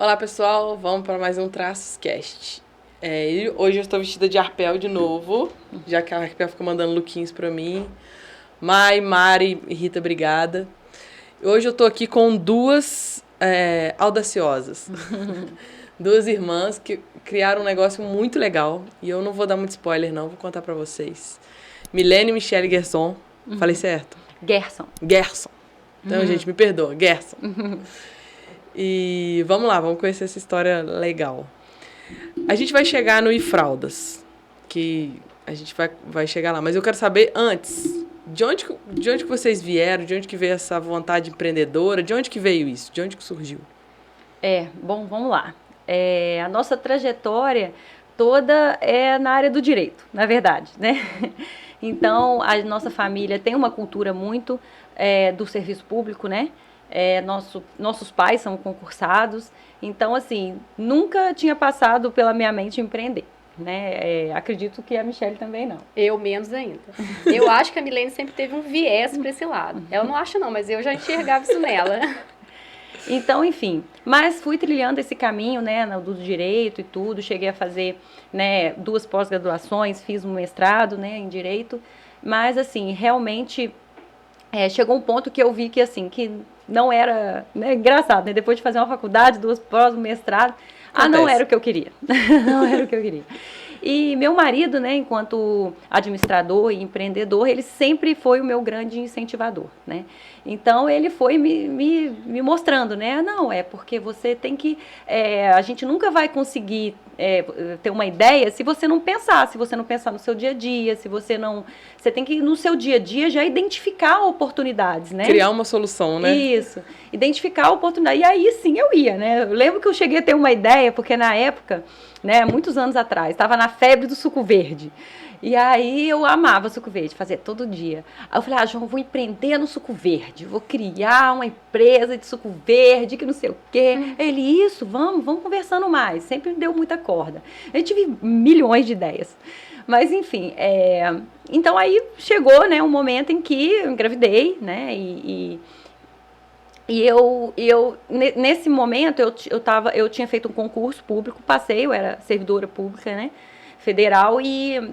Olá pessoal, vamos para mais um Traços Cast. Hoje eu estou vestida de Arpel de novo, já que a Arpel fica mandando lookinhos para mim. Mari e Rita, obrigada. Hoje eu estou aqui com duas audaciosas. Duas irmãs que criaram um negócio muito legal. E eu não vou dar muito spoiler não, vou contar para vocês. Milene e Michelle Gerson. Falei certo? Gerson. Então, gente, me perdoa, Gerson. E vamos lá, vamos conhecer essa história legal. A gente vai chegar no iFraldas, que a gente vai chegar lá. Mas eu quero saber antes, de onde que vocês vieram, de onde que veio essa vontade empreendedora, de onde que veio isso, de onde que surgiu? Bom, vamos lá. A nossa trajetória toda é na área do direito, na verdade, né? Então, a nossa família tem uma cultura muito do serviço público, né? Nossos pais são concursados, então, assim, nunca tinha passado pela minha mente empreender, né? Acredito que a Michelle também não. Eu menos ainda. Eu acho que a Milene sempre teve um viés para esse lado. Ela não acha não, mas eu já enxergava isso nela. Então, enfim, mas fui trilhando esse caminho, né, do direito e tudo, cheguei a fazer, né, 2 pós-graduações, fiz um mestrado, né, em direito, mas, assim, realmente chegou um ponto que eu vi que, assim, que não era, né, engraçado, né, depois de fazer uma faculdade, 2 pós, um mestrado, não era o que eu queria, não era o que eu queria. E meu marido, né, enquanto administrador e empreendedor, ele sempre foi o meu grande incentivador, né? Então, ele foi me mostrando, né? Não, porque você tem que... a gente nunca vai conseguir ter uma ideia se você não pensar no seu dia a dia, se você não... Você tem que, no seu dia a dia, já identificar oportunidades, né? Criar uma solução, né? Isso. Identificar a oportunidade. E aí, sim, eu ia, né? Eu lembro que eu cheguei a ter uma ideia, porque na época, né, muitos anos atrás, estava na febre do suco verde. E aí eu amava suco verde, fazia todo dia. Aí eu falei, João, vou empreender no suco verde, vou criar uma empresa de suco verde, que não sei o quê. Ele, isso, vamos conversando mais. Sempre me deu muita corda. Eu tive milhões de ideias. Mas, enfim, então aí chegou, né, um momento em que eu engravidei, né, e eu nesse momento, eu tinha feito um concurso público, passei, eu era servidora pública, né, federal, e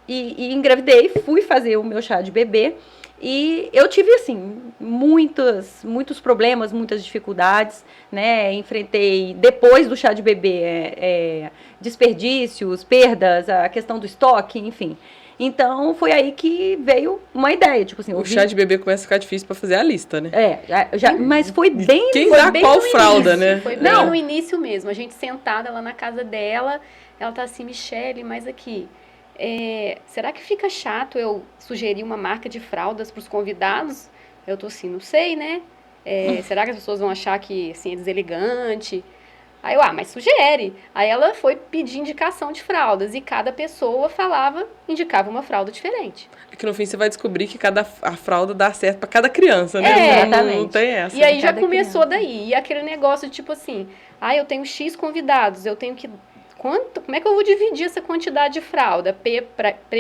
engravidei, fui fazer o meu chá de bebê, e eu tive, assim, muitos problemas, muitas dificuldades, né, enfrentei, depois do chá de bebê, desperdícios, perdas, a questão do estoque, enfim. Então, foi aí que veio uma ideia, tipo assim... O chá de bebê começa a ficar difícil para fazer a lista, né? Mas foi bem... Quem dá qual fralda, início, né? Foi bem no início mesmo, a gente sentada lá na casa dela, ela tá assim, Michelle, mas aqui... será que fica chato eu sugerir uma marca de fraldas para os convidados? Eu tô assim, não sei, né? Será que as pessoas vão achar que assim, é deselegante? Aí eu, mas sugere. Aí ela foi pedir indicação de fraldas e cada pessoa indicava uma fralda diferente. É que no fim você vai descobrir que a fralda dá certo para cada criança, né? Exatamente. Não tem essa. E aí já começou daí. E aquele negócio de tipo assim, eu tenho X convidados, eu tenho que... Como é que eu vou dividir essa quantidade de fralda? P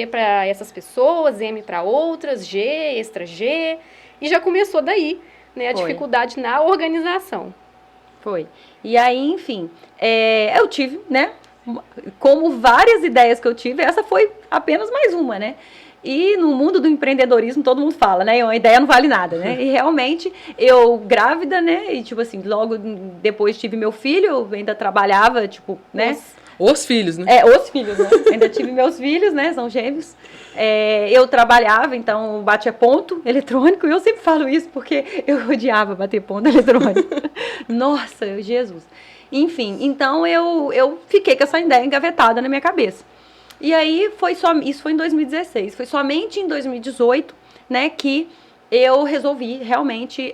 para essas pessoas, M para outras, G, extra G. E já começou daí, né? A dificuldade na organização. Foi. E aí, enfim, eu tive, né? Como várias ideias que eu tive, essa foi apenas mais uma, né? E no mundo do empreendedorismo, todo mundo fala, né? Uma ideia não vale nada, né? E realmente, eu grávida, né? E tipo assim, logo depois tive meu filho, eu ainda trabalhava, tipo, né? Os filhos, né? Os filhos, né? Ainda tive meus filhos, né? São gêmeos. Eu trabalhava, então, batia ponto eletrônico. E eu sempre falo isso porque eu odiava bater ponto eletrônico. Nossa, Jesus. Enfim, então eu fiquei com essa ideia engavetada na minha cabeça. E aí, isso foi em 2016. Foi somente em 2018, né, que eu resolvi realmente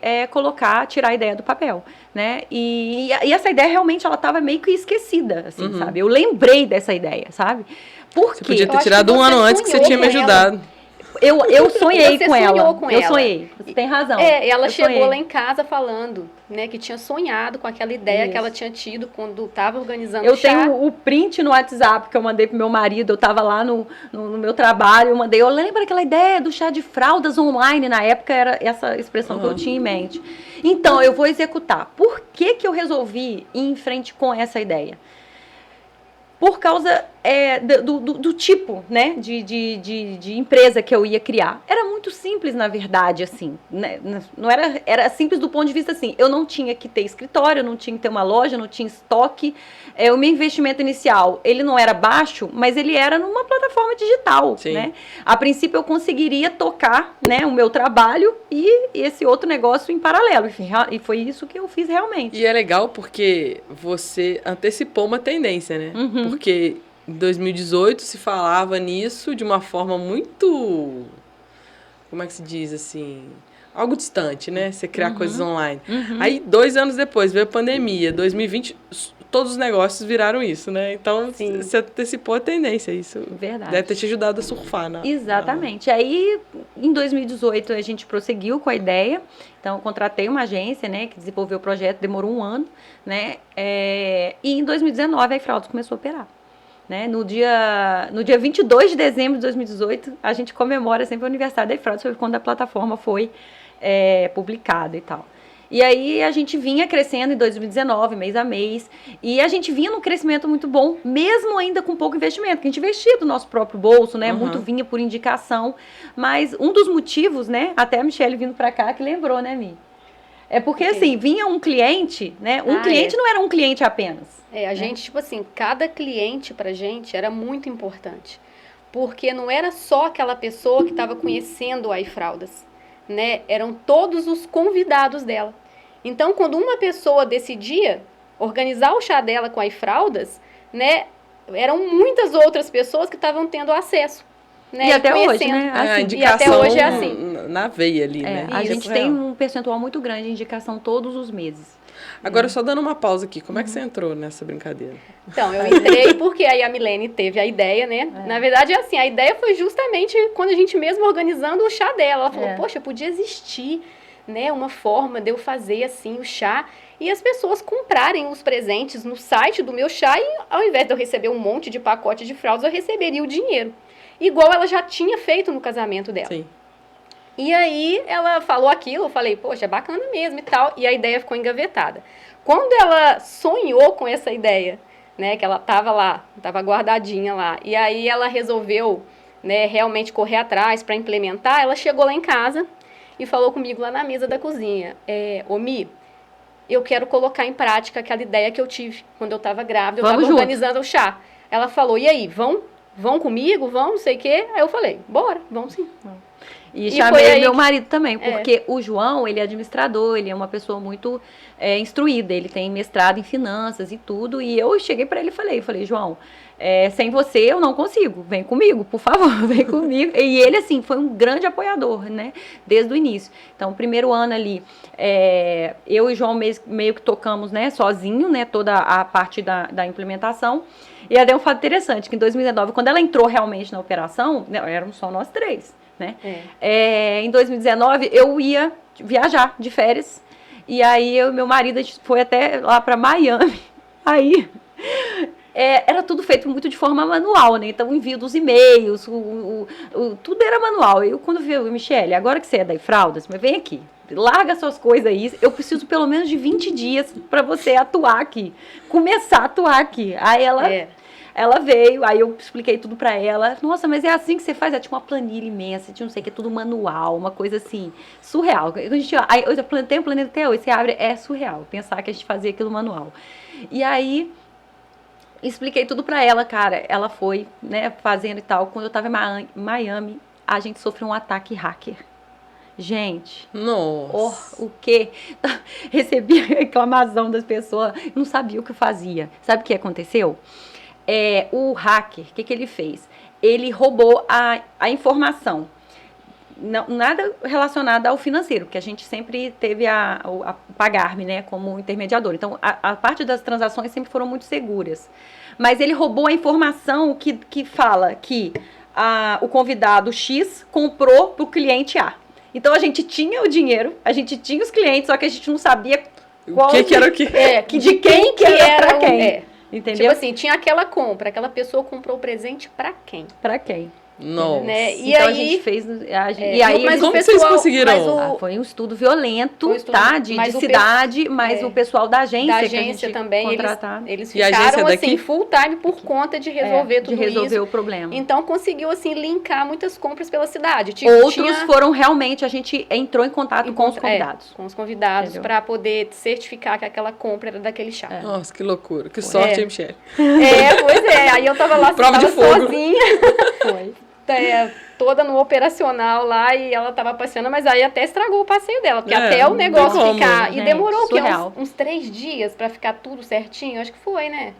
tirar a ideia do papel, né? E essa ideia realmente ela estava meio que esquecida, assim, sabe? Eu lembrei dessa ideia, sabe? Porque você podia ter tirado um ano antes que você tinha me ajudado. Eu sonhei você com ela. Sonhou com eu ela. sonhei. Você tem razão. Ela chegou sonhei. lá em casa falando, né, que tinha sonhado com aquela ideia que ela tinha tido quando estava organizando o chá. Eu tenho o print no WhatsApp que eu mandei pro meu marido. Eu tava lá no meu trabalho, eu lembro aquela ideia do chá de fraldas online, na época era essa expressão que eu tinha em mente. Então, eu vou executar. Por que que eu resolvi ir em frente com essa ideia? Por causa do tipo, né, de empresa que eu ia criar. Era muito simples, na verdade, assim, né? Não era simples do ponto de vista, assim, eu não tinha que ter escritório, eu não tinha que ter uma loja, não tinha estoque. O meu investimento inicial, ele não era baixo, mas ele era numa plataforma digital, Sim. né? A princípio, eu conseguiria tocar, né, o meu trabalho e esse outro negócio em paralelo. E foi isso que eu fiz realmente. E é legal porque você antecipou uma tendência, né? Uhum. Porque em 2018 se falava nisso de uma forma muito... Como é que se diz, assim... Algo distante, né? Você criar coisas online. Aí, 2 anos depois, veio a pandemia. 2020, todos os negócios viraram isso, né? Então, Sim. você antecipou a tendência. Isso Verdade. deve ter te ajudado a surfar, né? Exatamente. Aí, em 2018, a gente prosseguiu com a ideia. Então, eu contratei uma agência, né, que desenvolveu o projeto, demorou 1 ano, né? E em 2019, a iFraudas começou a operar. Né? No dia 22 de dezembro de 2018, a gente comemora sempre o aniversário da iFraudas, foi quando a plataforma foi publicada e tal. E aí a gente vinha crescendo em 2019, mês a mês, e a gente vinha num crescimento muito bom, mesmo ainda com pouco investimento, que a gente investia do nosso próprio bolso, né? Muito vinha por indicação, mas um dos motivos, né? Até a Michelle vindo pra cá que lembrou, né, Mi? É porque, assim, vinha um cliente, né? Cliente não era um cliente apenas. A gente, tipo assim, cada cliente pra gente era muito importante. Porque não era só aquela pessoa que estava conhecendo a iFraudas, né? Eram todos os convidados dela. Então, quando uma pessoa decidia organizar o chá dela com a iFraudas, né? Eram muitas outras pessoas que estavam tendo acesso. Né, e até hoje, né? A Assim, indicação e até hoje é assim. Na veia ali, né? A gente tem um percentual muito grande de indicação todos os meses. Agora, só dando uma pausa aqui, como é que você entrou nessa brincadeira? Então, eu entrei porque aí a Milene teve a ideia, né? Na verdade, assim, a ideia foi justamente quando a gente mesmo organizando o chá dela. Ela falou, poxa, podia existir, né, uma forma de eu fazer, assim, o chá e as pessoas comprarem os presentes no site do meu chá e ao invés de eu receber um monte de pacote de fraldas, eu receberia o dinheiro. Igual ela já tinha feito no casamento dela. Sim. E aí ela falou aquilo, eu falei, poxa, é bacana mesmo e tal. E a ideia ficou engavetada. Quando ela sonhou com essa ideia, né, que ela estava lá, estava guardadinha lá, e aí ela resolveu, né, realmente correr atrás para implementar, ela chegou lá em casa e falou comigo lá na mesa da cozinha, ô Mi, eu quero colocar em prática aquela ideia que eu tive quando eu estava grávida, eu estava organizando o chá. Ela falou, e aí, vão comigo? Vão, não sei o quê. Aí eu falei, bora, vamos sim. E chamei meu marido também, porque o João, ele é administrador, ele é uma pessoa muito instruída, ele tem mestrado em finanças e tudo, e eu cheguei para ele e falei, João, sem você eu não consigo, vem comigo, por favor, vem comigo. E ele, assim, foi um grande apoiador, né, desde o início. Então, o primeiro ano ali, eu e o João meio que tocamos, né, sozinho, né, toda a parte da implementação. E até um fato interessante, que em 2019, quando ela entrou realmente na operação, éramos só nós 3, né? Em 2019, eu ia viajar de férias, e aí eu e meu marido, a gente foi até lá para Miami. Aí, era tudo feito muito de forma manual, né? Então, o envio dos e-mails, tudo era manual. Eu, quando vi, Michelle, agora que você é da iFraudas, mas vem aqui, larga suas coisas aí, eu preciso pelo menos de 20 dias para você atuar aqui, começar a atuar aqui. Aí ela veio, aí eu expliquei tudo pra ela. Nossa, mas é assim que você faz? Tinha uma planilha imensa, tinha não sei o que, tudo manual, uma coisa assim, surreal. Aí eu plantei o planeta até hoje, você abre, é surreal, pensar que a gente fazia aquilo manual. E aí, expliquei tudo pra ela, cara. Ela foi, né, fazendo e tal. Quando eu tava em Miami, a gente sofreu um ataque hacker. Gente, nossa, o quê? Recebi a reclamação das pessoas, não sabia o que eu fazia. Sabe o que aconteceu? O hacker, o que ele fez? Ele roubou a informação. Não, nada relacionado ao financeiro, porque a gente sempre teve a Pagar.me, né, como intermediador. Então, a parte das transações sempre foram muito seguras. Mas ele roubou a informação que fala que o convidado X comprou para o cliente A. Então, a gente tinha o dinheiro, a gente tinha os clientes, só que a gente não sabia qual que era o que. De quem que era para quem. Entendeu? Tipo assim, tinha aquela compra, aquela pessoa comprou o presente pra quem? Pra quem? Nossa. Né? E então aí, a gente fez. mas como o pessoal, vocês conseguiram? Foi um estudo violento, Foi um estudo, tá? De mas o cidade, mas o pessoal da agência, da que a agência gente também, contrataram. eles E a agência ficaram daqui? assim, full time por conta de resolver tudo de resolver isso. o problema. Então conseguiu assim linkar muitas compras pela cidade. Outros foram realmente, a gente entrou em contato com os convidados. Com os convidados para poder certificar que aquela compra era daquele chá. Nossa, que loucura. Que sorte, hein, Michele? Pois é. Aí eu tava lá Prova de fogo. sozinha. Foi. Toda no operacional lá e ela tava passeando, mas aí até estragou o passeio dela, porque até o negócio ficar... Gente, e demorou surreal. uns 3 dias para ficar tudo certinho, acho que foi, né?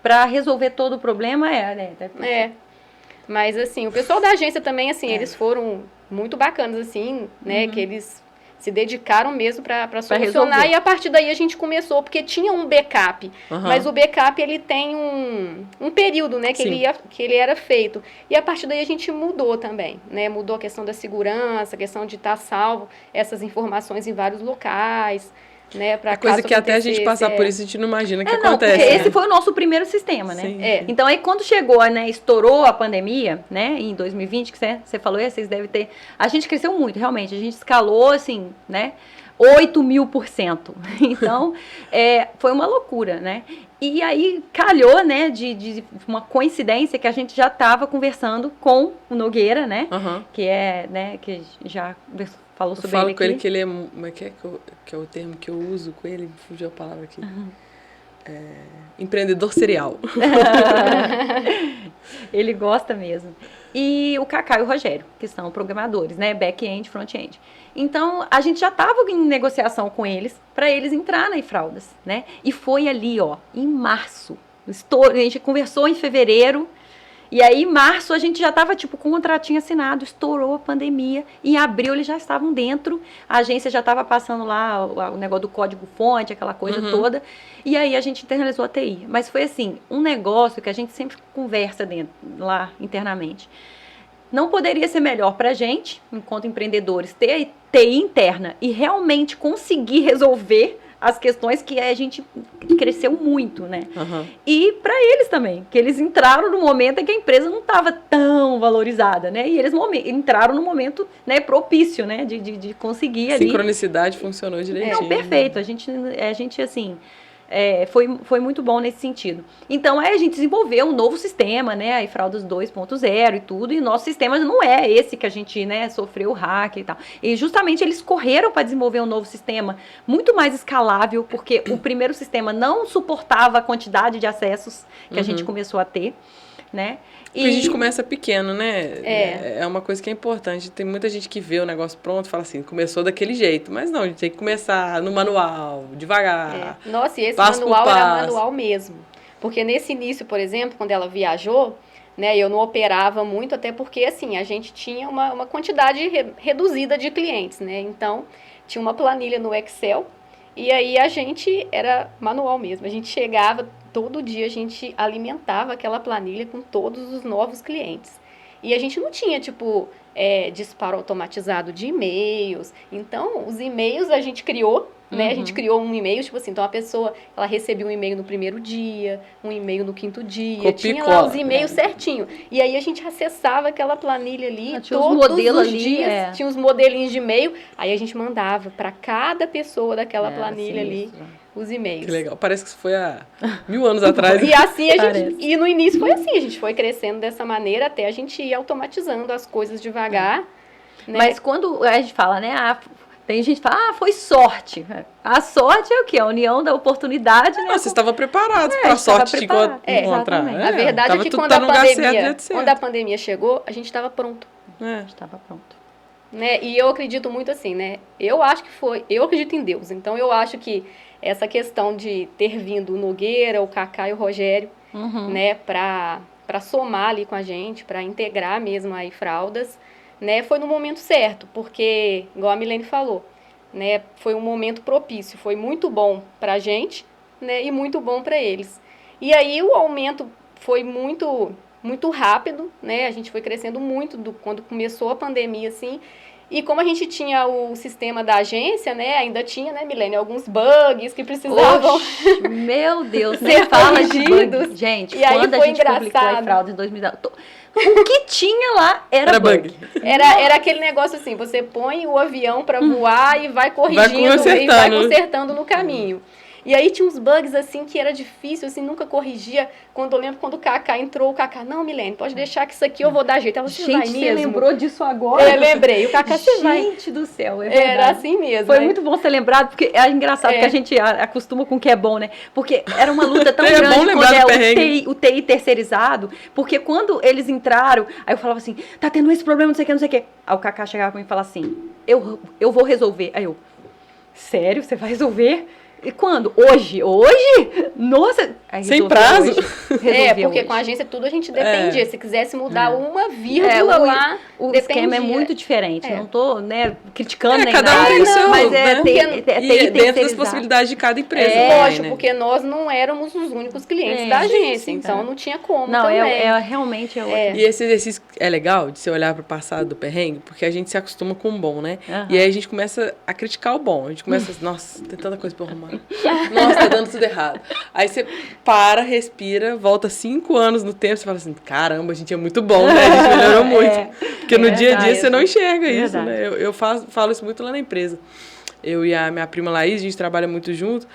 Para resolver todo o problema, né? Mas assim, o pessoal da agência também, assim, eles foram muito bacanas, assim, né, que eles se dedicaram mesmo para solucionar, resolver. e a partir daí a gente começou, porque tinha um backup, mas o backup ele tem um período, né, que ele era feito, e a partir daí a gente mudou também, né, mudou a questão da segurança, a questão de estar salvo essas informações em vários locais, né, para coisa que até a gente passar por isso a gente não imagina que acontece. Porque né? esse foi o nosso primeiro sistema, né? Sim. Então aí quando chegou, né, estourou a pandemia, né, em 2020, que você falou, vocês devem ter, a gente cresceu muito, realmente, a gente escalou, assim, né, 8.000%. Então, foi uma loucura, né? E aí calhou, né, de uma coincidência que a gente já estava conversando com o Nogueira, né, que né, que já falou sobre ele. Eu falo com ele que ele é, como é que é o termo que eu uso com ele, fugiu a palavra aqui. Empreendedor serial. Ele gosta mesmo. E o Cacá e o Rogério, que são programadores, né, back-end, front-end. Então, a gente já estava em negociação com eles para eles entrar na iFraldas, né? E foi ali, ó, em março. A gente conversou em fevereiro. E aí, em março, a gente já estava, tipo, com o contratinho assinado, estourou a pandemia. Em abril, eles já estavam dentro. A agência já estava passando lá o negócio do código-fonte, aquela coisa toda. E aí, a gente internalizou a TI. Mas foi, assim, um negócio que a gente sempre conversa lá internamente. Não poderia ser melhor para a gente, enquanto empreendedores, ter TI interna e realmente conseguir resolver as questões que a gente cresceu muito, né? E para eles também, que eles entraram no momento em que a empresa não estava tão valorizada, né? E eles entraram no momento, né, propício, né, de conseguir ali. Sincronicidade funcionou direitinho. Não, perfeito. A gente assim, foi muito bom nesse sentido. Então, aí a gente desenvolveu um novo sistema, né, a iFraldas 2.0 e tudo, e nosso sistema não é esse que a gente, né, sofreu o hack e tal. E justamente eles correram para desenvolver um novo sistema muito mais escalável, porque o primeiro sistema não suportava a quantidade de acessos que a gente começou a ter, né? Porque a gente começa pequeno, né? É uma coisa que é importante. Tem muita gente que vê o negócio pronto e fala assim, começou daquele jeito. Mas não, a gente tem que começar no manual, devagar. Nossa, e esse passo manual por era passo. manual mesmo. Porque nesse início, por exemplo, quando ela viajou, né, eu não operava muito, até porque, assim, a gente tinha uma quantidade reduzida de clientes, né? Então, tinha uma planilha no Excel, e aí a gente era manual mesmo. A gente chegava, todo dia a gente alimentava aquela planilha com todos os novos clientes. E a gente não tinha, tipo, disparo automatizado de e-mails. Então, os e-mails a gente criou, né? A gente criou um e-mail, tipo assim, então a pessoa, ela recebia um e-mail no primeiro dia, um e-mail no quinto dia, tinha lá os e-mails certinho. E aí a gente acessava aquela planilha ali, todos os dias, tinha os modelinhos de e-mail, aí a gente mandava para cada pessoa daquela planilha ali os e-mails. Que legal, parece que isso foi há 1000 anos atrás. E assim e no início foi assim, a gente foi crescendo dessa maneira até a gente ir automatizando as coisas devagar. Né? Mas quando a gente fala, né, tem gente que fala, foi sorte. A sorte é o quê? A união da oportunidade, né? Vocês estavam preparados para a sorte te encontrar. A verdade é que quando a pandemia chegou, a gente estava pronto. Estava pronto. Né? E eu acredito muito assim, né? Eu acredito em Deus. Então eu acho que essa questão de ter vindo o Nogueira, o Cacá e o Rogério, né, para somar ali com a gente, para integrar mesmo a iFraldas, né, foi no momento certo, porque, igual a Milene falou, né, foi um momento propício, foi muito bom para a gente, né, e muito bom para eles. E aí o aumento foi muito rápido, né, a gente foi crescendo muito quando começou a pandemia, assim, E como a gente tinha o sistema da agência, né, ainda tinha, né, Milene, alguns bugs que precisavam Oxe, meu Deus, ser nem fala de corrigidos. bug. Gente, E aí quando a foi gente publicou a engraçado. iFraudas em 2010, o que tinha lá era bug. Era aquele negócio assim, você põe o avião para voar e vai corrigindo e vai consertando no caminho. E aí tinha uns bugs assim que era difícil, assim, nunca corrigia. Quando eu lembro quando o Kaká entrou, o Kaká, não, Milene, pode deixar que isso aqui eu vou dar jeito. Ela, Gente, você mesmo? lembrou disso agora? Eu lembrei, o Kaká, você vai. Gente do céu, é verdade. Era assim mesmo. Foi né? muito bom ser lembrado, porque é engraçado que a gente acostuma com o que é bom, né? Porque era uma luta tão grande quando o TI terceirizado, porque quando eles entraram, aí eu falava assim, tá tendo esse problema, não sei o que, não sei o que. Aí o Kaká chegava pra mim e falava assim, eu vou resolver. Aí eu, sério, você vai resolver? E quando? Hoje? Hoje? Nossa! Aí sem prazo? Porque hoje. Com a agência tudo a gente dependia. Se quisesse mudar uma vírgula lá, o esquema é muito diferente. Não tô, né, criticando nem cada nada. Um tem seu, mas e dentro das possibilidades de cada empresa. Lógico, porque nós não éramos os únicos clientes da agência. Então não tinha como também. Realmente é outro. E esse exercício é legal de você olhar para o passado do perrengue, porque a gente se acostuma com o bom, né? E aí a gente começa a criticar o bom. A gente começa nossa, tem tanta coisa para arrumar. Nossa, tá dando tudo errado. Aí você para, respira, volta 5 anos no tempo, você fala assim, caramba, a gente é muito bom, né? A gente melhorou muito. Porque no dia a dia você não enxerga isso, né? Eu falo isso muito lá na empresa. Eu e a minha prima Laís, a gente trabalha muito junto.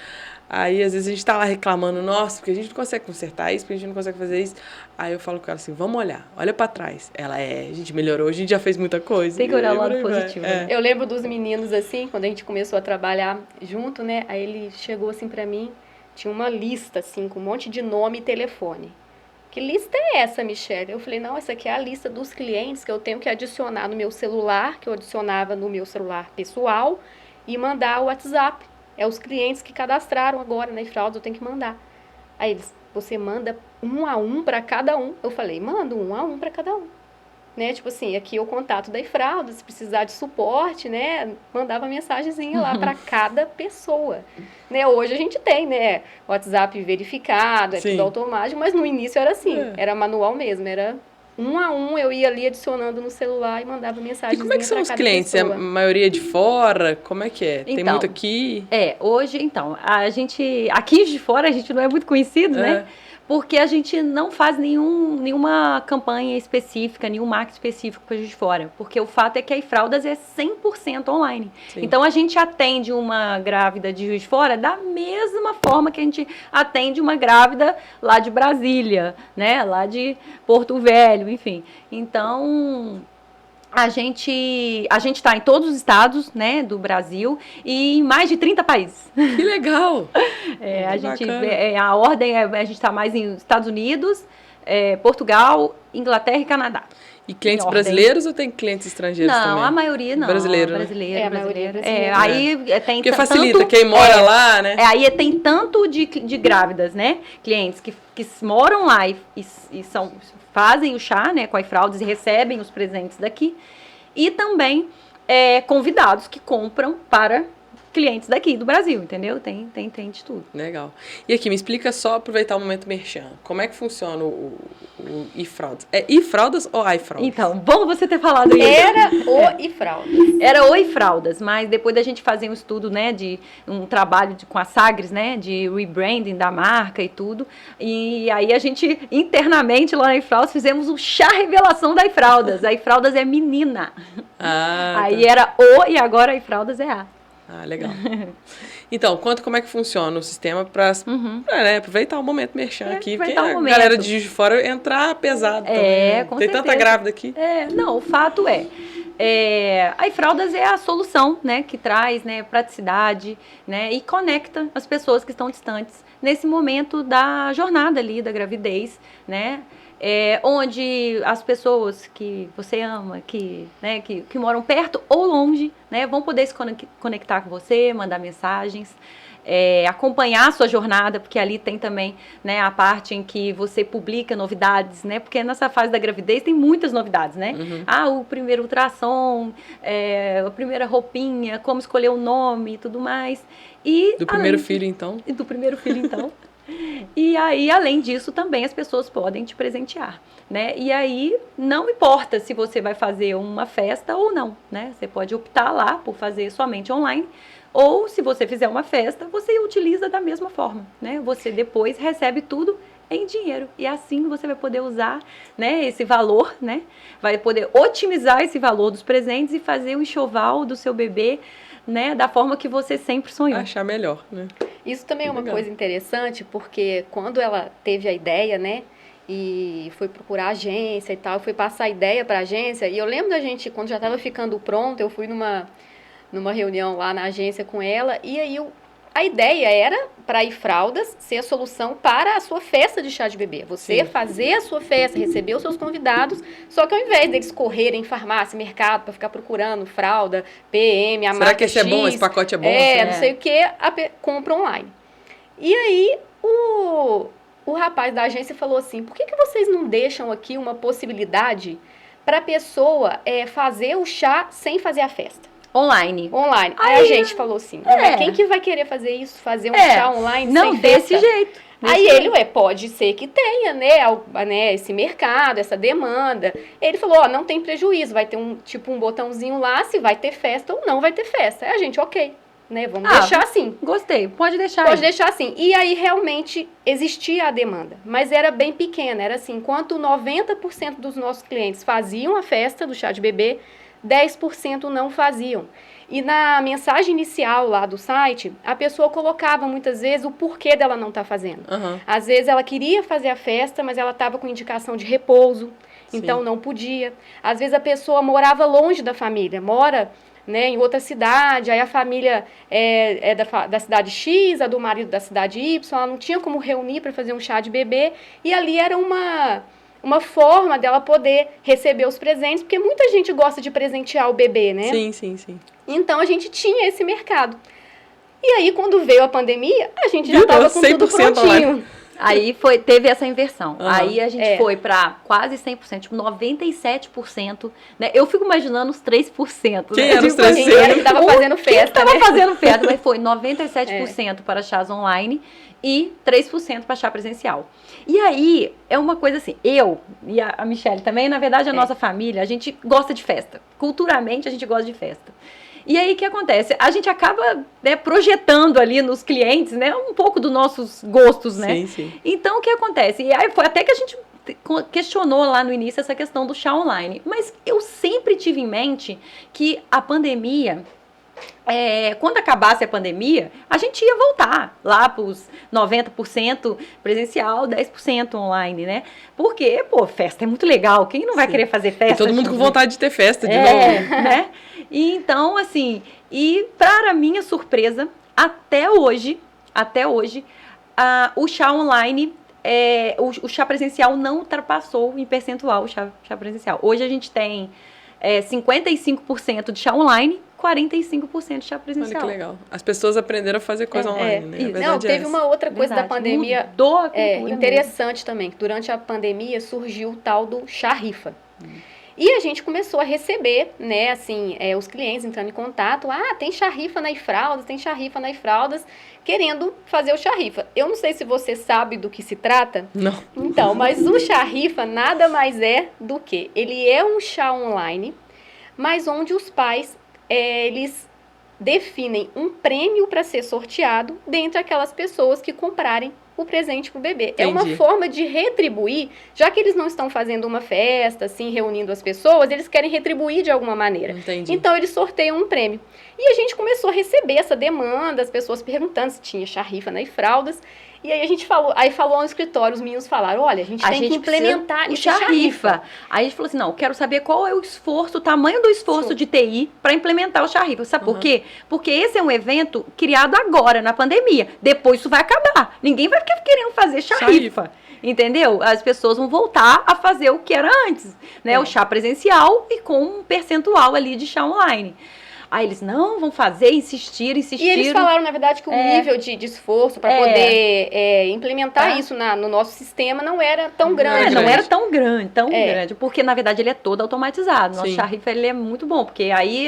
Aí, às vezes, a gente tá lá reclamando, nossa, porque a gente não consegue consertar isso, porque a gente não consegue fazer isso. Aí eu falo com ela assim, vamos olhar, olha pra trás. Ela, a gente melhorou, a gente já fez muita coisa. Tem que olhar o lado positivo. Né? Eu lembro dos meninos, assim, quando a gente começou a trabalhar junto, né? Aí ele chegou, assim, pra mim, tinha uma lista, assim, com um monte de nome e telefone. Que lista é essa, Michelle? Eu falei, não, essa aqui é a lista dos clientes que eu tenho que adicionar no meu celular, que eu adicionava no meu celular pessoal, e mandar o WhatsApp. É os clientes que cadastraram agora na iFraudas, eu tenho que mandar. Aí eles, você manda 1 a 1 para cada um. Eu falei, mando 1 a 1 para cada um. Né? Tipo assim, aqui é o contato da iFraudas, se precisar de suporte, né? Mandava mensagenzinha lá para cada pessoa. Né? Hoje a gente tem, né? WhatsApp verificado, tudo automático, mas no início era assim, era manual mesmo, era 1 a 1, eu ia ali adicionando no celular e mandava mensagem. E como é que são os clientes? Pessoa. É a maioria de fora? Como é que é? Tem muito aqui? Hoje, então, a gente, aqui de fora a gente não é muito conhecido, né? Porque a gente não faz nenhuma campanha específica, nenhum marketing específico para Juiz de Fora. Porque o fato é que a iFraudas é 100% online. Sim. Então, a gente atende uma grávida de Juiz de Fora da mesma forma que a gente atende uma grávida lá de Brasília, né? Lá de Porto Velho, enfim. Então, a gente está em todos os estados, né, do Brasil e em mais de 30 países. Que legal! A ordem a gente está mais em Estados Unidos, Portugal, Inglaterra e Canadá. E clientes brasileiros ou tem clientes estrangeiros também? Não, a maioria não. Brasileiro. Brasileiro. A maioria Aí tem porque facilita, quem mora lá, né? Aí tem tanto de grávidas, né? Clientes que moram lá e fazem o chá, né, com a iFraudas e recebem os presentes daqui. E também convidados que compram para clientes daqui do Brasil, entendeu? Tem de tudo. Legal. E aqui, me explica só, aproveitar o momento merchan. Como é que funciona o iFraudas? É iFraudas ou iFraudas? Então, bom você ter falado isso. Era o iFraudas. Era o iFraudas, mas depois da gente fazer um estudo, né, de um trabalho com a Sagres, né, de rebranding da marca e tudo, e aí a gente, internamente lá na iFraudas, fizemos um chá revelação da iFraudas. A iFraudas é menina. Aí era o e agora a iFraudas é a. Legal. Então, como é que funciona o sistema para aproveitar o momento merchan aqui, porque a galera de Juiz de Fora entrar pesado também. Com tem certeza. Tanta grávida aqui. Não, o fato a iFraudas é a solução, né, que traz, né, praticidade, né, e conecta as pessoas que estão distantes nesse momento da jornada ali, da gravidez, né, onde as pessoas que você ama, que moram perto ou longe, né, vão poder se conectar com você, mandar mensagens, acompanhar a sua jornada, porque ali tem também, né, a parte em que você publica novidades, né, porque nessa fase da gravidez tem muitas novidades, né? O primeiro ultrassom, a primeira roupinha, como escolher o nome e tudo mais. E do primeiro filho, então? Do primeiro filho, então. E aí, além disso, também as pessoas podem te presentear, né? E aí, não importa se você vai fazer uma festa ou não, né? Você pode optar lá por fazer somente online, ou se você fizer uma festa, você utiliza da mesma forma, né? Você depois recebe tudo em dinheiro. E assim você vai poder usar, né, esse valor, né? Vai poder otimizar esse valor dos presentes e fazer o enxoval do seu bebê, né, da forma que você sempre sonhou. Achar melhor, né? Isso também é uma Legal. coisa interessante, porque quando ela teve a ideia, né, e foi procurar a agência e tal, foi passar a ideia para a agência, e eu lembro da gente, quando já estava ficando pronto, eu fui numa reunião lá na agência com ela, e aí a ideia era, para ir fraldas, ser a solução para a sua festa de chá de bebê. Você Sim. fazer a sua festa, receber os seus convidados, só que ao invés deles correrem em farmácia, mercado, para ficar procurando fralda, PM, a Será marca que esse é bom? X, Esse pacote é bom? não sei o que, compra online. E aí, o rapaz da agência falou assim, por que vocês não deixam aqui uma possibilidade para a pessoa fazer o chá sem fazer a festa? Online. Aí a gente falou assim, mas quem que vai querer fazer isso? Fazer um chá online não, sem festa? desse jeito. Aí ele, pode ser que tenha, né, esse mercado, essa demanda. Ele falou, não tem prejuízo, vai ter um botãozinho lá, se vai ter festa ou não vai ter festa. Aí a gente, ok, né, vamos deixar assim. Gostei, pode deixar. Pode deixar assim. E aí realmente existia a demanda, mas era bem pequena, era assim, enquanto 90% dos nossos clientes faziam a festa do chá de bebê, 10% não faziam. E na mensagem inicial lá do site, a pessoa colocava muitas vezes o porquê dela não estar fazendo. Uhum. Às vezes ela queria fazer a festa, mas ela estava com indicação de repouso, então não podia. Às vezes a pessoa morava longe da família, mora, né, em outra cidade, aí a família é da cidade X, a do marido da cidade Y, ela não tinha como reunir para fazer um chá de bebê, e ali era uma forma dela poder receber os presentes, porque muita gente gosta de presentear o bebê, né? Sim. Então, a gente tinha esse mercado. E aí, quando veio a pandemia, a gente já estava com tudo 100% prontinho. online. Aí teve essa inversão. Uhum. Aí a gente foi para quase 100%, tipo 97%, né? Eu fico imaginando os 3%. Quem né? era os Tipo 3%? assim, Quem era que estava fazendo festa, Quem estava né? fazendo festa, mas foi 97% para chás online e 3% para chá presencial. E aí, é uma coisa assim, eu e a Michelle também, na verdade, a nossa família, a gente gosta de festa. Culturalmente, a gente gosta de festa. E aí, o que acontece? A gente acaba, né, projetando ali nos clientes, né, um pouco dos nossos gostos, né? Sim. Então, o que acontece? E aí, foi até que a gente questionou lá no início essa questão do chá online. Mas eu sempre tive em mente que a pandemia... quando acabasse a pandemia, a gente ia voltar lá para os 90% presencial, 10% online, né? Porque, festa é muito legal. Quem não vai querer fazer festa? E todo mundo com vontade de ter festa de novo. Né? E então, assim, e para minha surpresa, até hoje, o chá online, o chá presencial não ultrapassou em percentual o chá presencial. Hoje a gente tem 55% de chá online, 45% de chá presencial. Olha que legal. As pessoas aprenderam a fazer coisa online, né? A verdade Não, teve uma outra coisa da pandemia mudou a cultura interessante também, que durante a pandemia surgiu o tal do chá rifa. E a gente começou a receber, né, assim, os clientes entrando em contato, tem chá rifa na iFraldas, querendo fazer o chá rifa. Eu não sei se você sabe do que se trata. Não. Então, mas o chá rifa nada mais é do que, ele é um chá online, mas onde os pais, eles definem um prêmio para ser sorteado dentre aquelas pessoas que comprarem o presente pro bebê. Entendi. É uma forma de retribuir, já que eles não estão fazendo uma festa, assim, reunindo as pessoas, eles querem retribuir de alguma maneira. Entendi. Então, eles sorteiam um prêmio. E a gente começou a receber essa demanda, as pessoas perguntando se tinha chá rifa na iFraldas. E aí a gente falou no escritório, os meninos falaram, olha, a gente tem que implementar o chá rifa. Aí a gente falou assim, não, quero saber qual é o esforço, o tamanho do esforço de TI para implementar o chá rifa. Sabe por quê? Porque esse é um evento criado agora, na pandemia. Depois isso vai acabar. Ninguém vai ficar querendo fazer chá rifa. Entendeu? As pessoas vão voltar a fazer o que era antes, né? O chá presencial e com um percentual ali de chá online. Aí eles, não, vão fazer, insistiram. E eles falaram, na verdade, que o nível de esforço para poder implementar isso no nosso sistema não era tão grande. Não era tão grande, porque, na verdade, ele é todo automatizado. Nosso Charrifa, ele é muito bom, porque aí,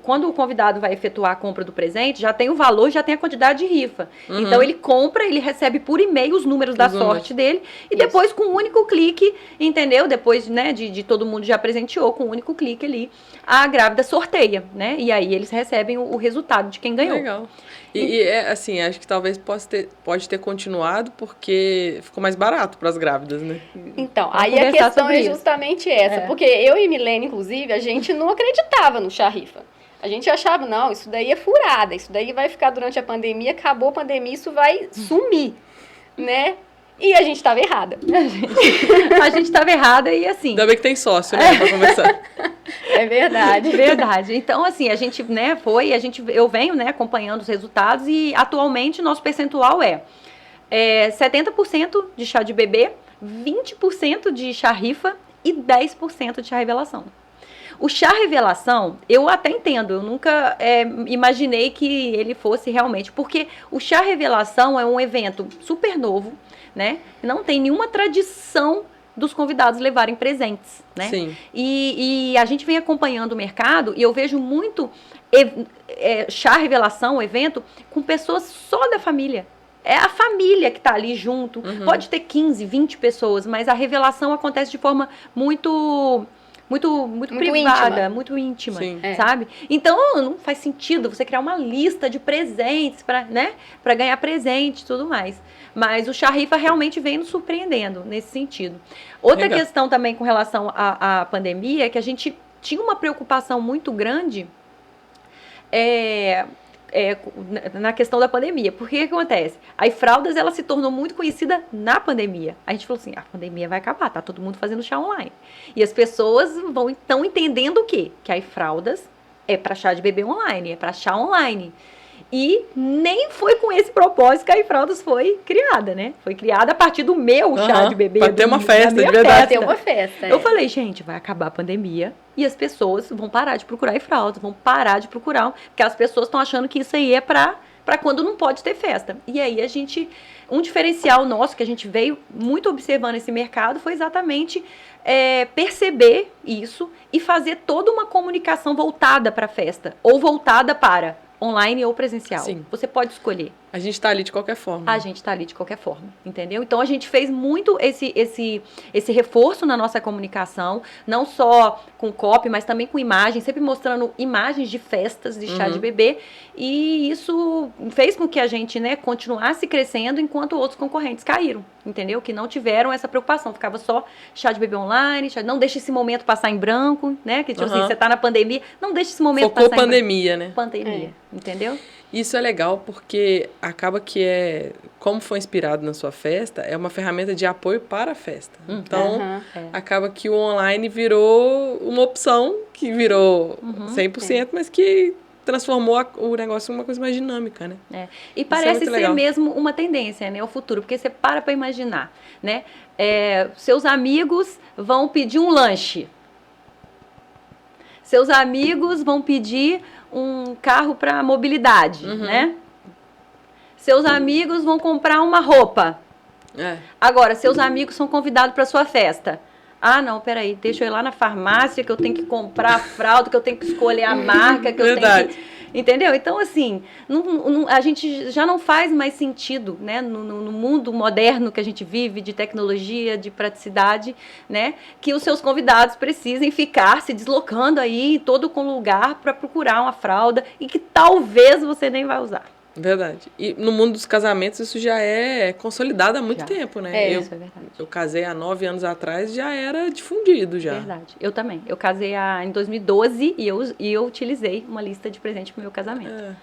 quando o convidado vai efetuar a compra do presente, já tem o valor, já tem a quantidade de rifa. Então, ele compra, ele recebe por e-mail os números da sorte dele, e depois, com um único clique, entendeu? Depois, né, de todo mundo já presenteou, com um único clique ali, a grávida sorteia, né? E aí eles recebem o resultado de quem ganhou. Legal. E assim, acho que talvez pode ter continuado porque ficou mais barato para as grávidas, né? Então, aí a questão é justamente essa. Porque eu e Milene, inclusive, a gente não acreditava no Charrifa. A gente achava, não, isso daí é furada, isso daí vai ficar durante a pandemia, acabou a pandemia, isso vai sumir, né? E a gente estava errada. A gente estava errada e assim... Ainda bem que tem sócio, né, pra conversar. É verdade. Verdade. Então, assim, a gente, né, eu venho, né, acompanhando os resultados e atualmente nosso percentual é 70% de chá de bebê, 20% de chá rifa e 10% de chá revelação. O chá revelação, eu até entendo, eu nunca imaginei que ele fosse realmente, porque o chá revelação é um evento super novo, né? Não tem nenhuma tradição dos convidados levarem presentes, né? Sim. E a gente vem acompanhando o mercado e eu vejo muito chá revelação, o evento, com pessoas só da família. É a família que está ali junto. Pode ter 15, 20 pessoas, mas a revelação acontece de forma muito privada, íntima. muito íntima, Sim. sabe? Então, não faz sentido você criar uma lista de presentes para ganhar presente e tudo mais. Mas o Charrifa realmente vem nos surpreendendo nesse sentido. Outra questão também com relação à pandemia é que a gente tinha uma preocupação muito grande na questão da pandemia. Porque o que acontece? A iFraldas, ela se tornou muito conhecida na pandemia. A gente falou assim, a pandemia vai acabar, tá todo mundo fazendo chá online. E as pessoas estão entendendo o quê? Que a iFraldas é para chá de bebê online, é para chá online. E nem foi com esse propósito que a iFraldas foi criada, né? Foi criada a partir do meu chá de bebê. Pra ter uma festa, de verdade. Pra ter uma festa. Eu falei, gente, vai acabar a pandemia e as pessoas vão parar de procurar iFraldas, vão parar de procurar, porque as pessoas estão achando que isso aí é pra quando não pode ter festa. E aí um diferencial nosso que a gente veio muito observando esse mercado foi exatamente perceber isso e fazer toda uma comunicação voltada para a festa, ou voltada para online ou presencial. Sim. Você pode escolher. A gente tá ali de qualquer forma. A gente tá ali de qualquer forma, entendeu? Então, a gente fez muito esse reforço na nossa comunicação, não só com copy, mas também com imagem, sempre mostrando imagens de festas de chá de bebê, e isso fez com que a gente, né, continuasse crescendo enquanto outros concorrentes caíram, entendeu? Que não tiveram essa preocupação, ficava só chá de bebê online, não deixa esse momento passar em branco, né? Que, tipo assim, você tá na pandemia, não deixa esse momento passar pandemia, em branco. Pandemia, entendeu? Isso é legal porque acaba que como foi inspirado na sua festa, é uma ferramenta de apoio para a festa. Então, acaba que o online virou uma opção que virou 100%, mas que transformou o negócio em uma coisa mais dinâmica, né? E parece ser mesmo uma tendência, né? O futuro, porque você para imaginar, né? Seus amigos vão pedir um lanche. Seus amigos vão pedir um carro para mobilidade, né? Seus amigos vão comprar uma roupa. Agora, seus amigos são convidados para sua festa. Ah, não, peraí, deixa eu ir lá na farmácia que eu tenho que comprar a fralda, que eu tenho que escolher a marca, que eu tenho que... Entendeu? Então, assim, a gente já não faz mais sentido, né, no mundo moderno que a gente vive, de tecnologia, de praticidade, né, que os seus convidados precisem ficar se deslocando aí em todo lugar para procurar uma fralda e que talvez você nem vai usar. Verdade. E no mundo dos casamentos isso já é consolidado há muito tempo, né? Isso é verdade. Eu casei há 9 anos atrás, já era difundido já. Verdade. Eu também. Eu casei em 2012 e eu utilizei uma lista de presente pro meu casamento.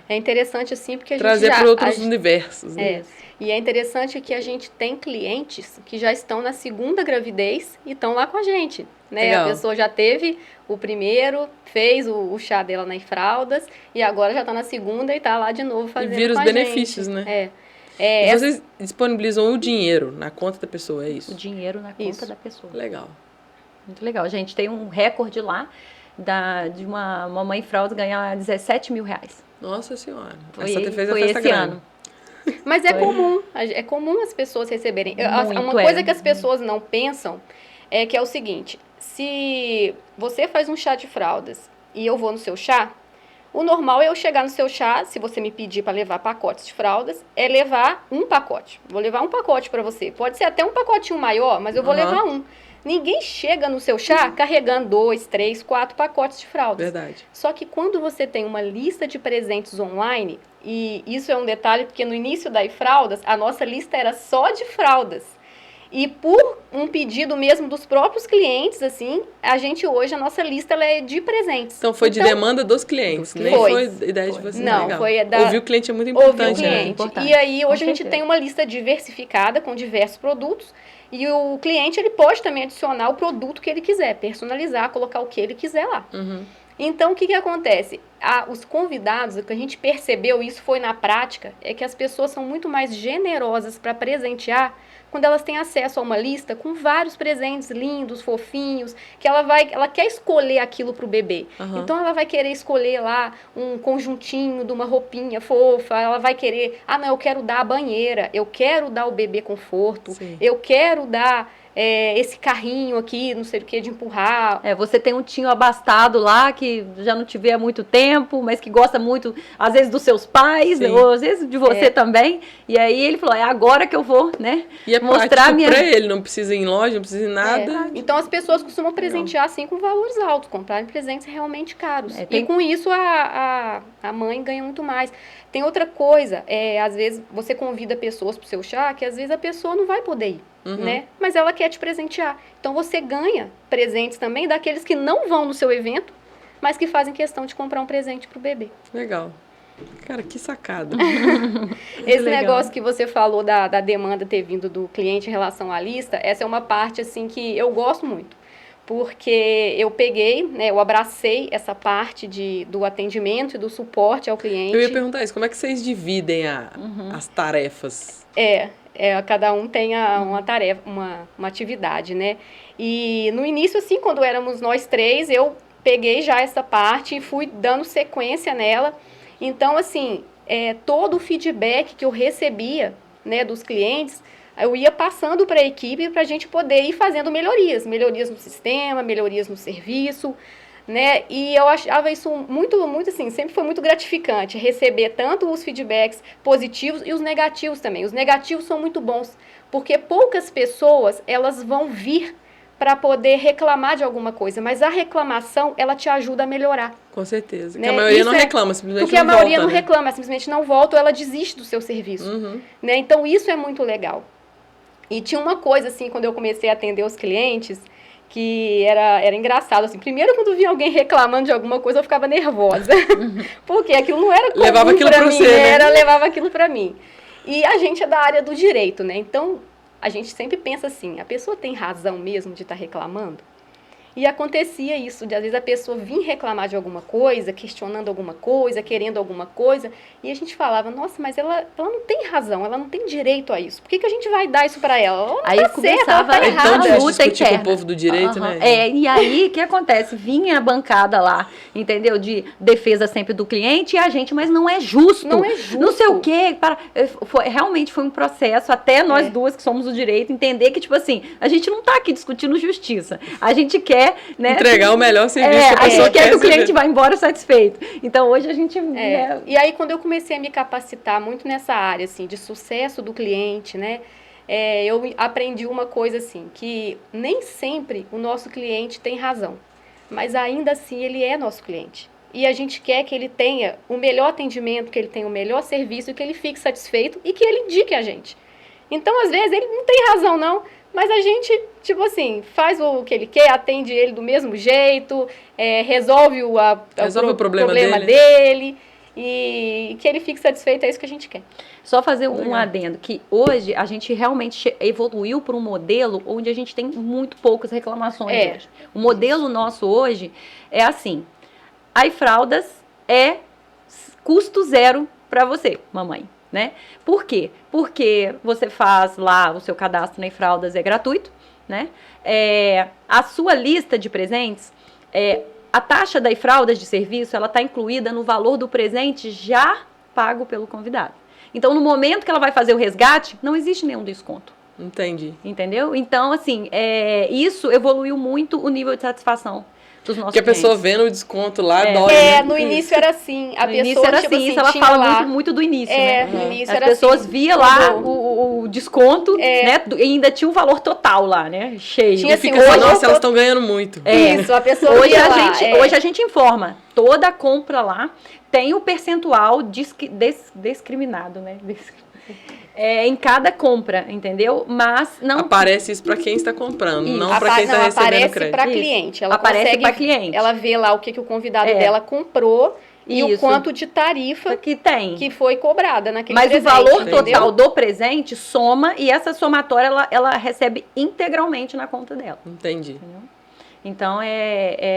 É interessante assim porque a gente trazer para outros universos, né? E é interessante que a gente tem clientes que já estão na segunda gravidez e estão lá com a gente, né? Legal. A pessoa já teve o primeiro, fez o chá dela nas fraldas e agora já está na segunda e está lá de novo fazendo com a gente. E vira os benefícios, né? E vocês disponibilizam o dinheiro na conta da pessoa, é isso? O dinheiro na conta da pessoa. Legal. Muito legal. A gente tem um recorde lá de uma mamãe fralda ganhar R$17.000. Nossa Senhora. Foi, Essa fez a foi festa esse grande. ano. Mas é comum as pessoas receberem. Muito, Uma coisa que as pessoas não pensam é que é o seguinte: se você faz um chá de fraldas e eu vou no seu chá, o normal é eu chegar no seu chá, se você me pedir para levar pacotes de fraldas, é levar um pacote. Vou levar um pacote para você. Pode ser até um pacotinho maior, mas eu vou levar um. Ninguém chega no seu chá carregando 2, 3, 4 pacotes de fraldas. Verdade. Só que quando você tem uma lista de presentes online, e isso é um detalhe porque no início da iFraldas, a nossa lista era só de fraldas. E por um pedido mesmo dos próprios clientes, assim, a nossa lista ela é de presentes. Então foi de demanda dos clientes, nem foi ideia de você. Não, legal. foi Ouvir o cliente é muito importante, Ouvir o cliente. Né? E aí hoje Com a gente tem uma lista diversificada com diversos produtos. E o cliente ele pode também adicionar o produto que ele quiser, personalizar, colocar o que ele quiser lá. Então, o que acontece? Os convidados, o que a gente percebeu, isso foi na prática, é que as pessoas são muito mais generosas para presentear quando elas têm acesso a uma lista com vários presentes lindos, fofinhos, que ela quer escolher aquilo para o bebê. Então, ela vai querer escolher lá um conjuntinho de uma roupinha fofa, ela vai querer, não, eu quero dar a banheira, eu quero dar o bebê conforto, eu quero dar... esse carrinho aqui, não sei o que, de empurrar. Você tem um tio abastado lá que já não te vê há muito tempo, mas que gosta muito, às vezes, dos seus pais, ou às vezes de você também. E aí ele falou, é agora que eu vou, né? E é mostrar pra ele, não precisa ir em loja, não precisa ir nada. Então as pessoas costumam presentear assim com valores altos, comprarem presentes realmente caros. E com isso a mãe ganha muito mais. Tem outra coisa, às vezes você convida pessoas pro seu chá, que às vezes a pessoa não vai poder ir. Né? Mas ela quer te presentear. Então você ganha presentes também daqueles que não vão no seu evento, mas que fazem questão de comprar um presente pro bebê. Legal. Cara, que sacada. Esse negócio que você falou da demanda ter vindo do cliente em relação à lista, essa é uma parte assim que eu gosto muito. Porque eu peguei, né, eu abracei essa parte do atendimento e do suporte ao cliente. Eu ia perguntar isso, como é que vocês dividem as tarefas? Cada um tem uma tarefa, uma atividade, né? E no início, assim, quando éramos nós três, eu peguei já essa parte e fui dando sequência nela. Então, assim, todo o feedback que eu recebia, né, dos clientes, eu ia passando para a equipe para a gente poder ir fazendo melhorias no sistema, melhorias no serviço, né? E eu achava isso muito, muito assim, sempre foi muito gratificante receber tanto os feedbacks positivos e os negativos também. Os negativos são muito bons, porque poucas pessoas, elas vão vir para poder reclamar de alguma coisa, mas a reclamação, ela te ajuda a melhorar. Com certeza, né? Porque a maioria não reclama, simplesmente porque não volta. Porque a maioria não reclama, simplesmente não volta ou ela desiste do seu serviço. Né? Então isso é muito legal. E tinha uma coisa assim, quando eu comecei a atender os clientes, que era engraçado, assim, primeiro quando vinha alguém reclamando de alguma coisa, eu ficava nervosa, porque aquilo não era comum levava aquilo pra mim, você, né? Levava aquilo pra mim. E a gente é da área do direito, né, então a gente sempre pensa assim, a pessoa tem razão mesmo de estar reclamando? E acontecia isso, de às vezes a pessoa vir reclamar de alguma coisa, questionando alguma coisa, querendo alguma coisa, e a gente falava, nossa, mas ela não tem razão, ela não tem direito a isso. Por que a gente vai dar isso pra ela? Ela aí tá certa, ela tá errada. Então, discutir com o povo do direito, né? E aí, o que acontece? Vinha a bancada lá, entendeu? De defesa sempre do cliente e a gente, mas não é justo. Não é justo. Não sei o quê. Realmente foi um processo, até nós duas que somos do direito, entender que, tipo assim, a gente não tá aqui discutindo justiça. A gente quer, né, entregar o melhor serviço que a pessoa quer que o cliente vá embora satisfeito. Então, hoje a gente... Né... E aí, quando eu comecei a me capacitar muito nessa área, assim, de sucesso do cliente, né, eu aprendi uma coisa, assim, que nem sempre o nosso cliente tem razão, mas ainda assim ele é nosso cliente. E a gente quer que ele tenha o melhor atendimento, que ele tenha o melhor serviço, que ele fique satisfeito e que ele indique a gente. Então, às vezes, ele não tem razão, não, mas a gente, tipo assim, faz o que ele quer, atende ele do mesmo jeito, resolve o problema dele e que ele fique satisfeito, é isso que a gente quer. Só fazer um adendo, que hoje a gente realmente evoluiu para um modelo onde a gente tem muito poucas reclamações hoje. O modelo nosso hoje é assim, a iFraldas é custo zero para você, mamãe. Né? Por quê? Porque você faz lá o seu cadastro na iFraldas, é gratuito, né? A sua lista de presentes, a taxa das fraldas de serviço, ela está incluída no valor do presente já pago pelo convidado. Então, no momento que ela vai fazer o resgate, não existe nenhum desconto. Entendi. Entendeu? Então, assim, isso evoluiu muito o nível de satisfação dos nossos Porque a pessoa clientes. vendo o desconto lá, dói, né? No início era assim. A No pessoa, início era tipo assim, assim, isso ela tinha fala lá, muito do início, né? no início As era pessoas assim, via lá quando- o desconto, né? E ainda tinha um valor total lá, né? Cheio. Tinha, assim, Fica hoje assim, eu nossa, tô- elas estão ganhando muito. Isso, a pessoa Hoje via a, lá, gente, hoje a gente informa, toda compra lá tem o percentual discriminado, né? Em cada compra, entendeu? Mas não... Aparece isso pra quem está comprando, Isso. não pra quem está recebendo aparece crédito. para Isso. cliente. Ela Aparece consegue, pra cliente. Ela vê lá o que o convidado É. dela comprou e o Isso. quanto de tarifa que tem. que foi cobrada naquele Mas presente. o valor entendeu? total do presente soma e essa somatória ela recebe integralmente na conta dela. Entendi. Então,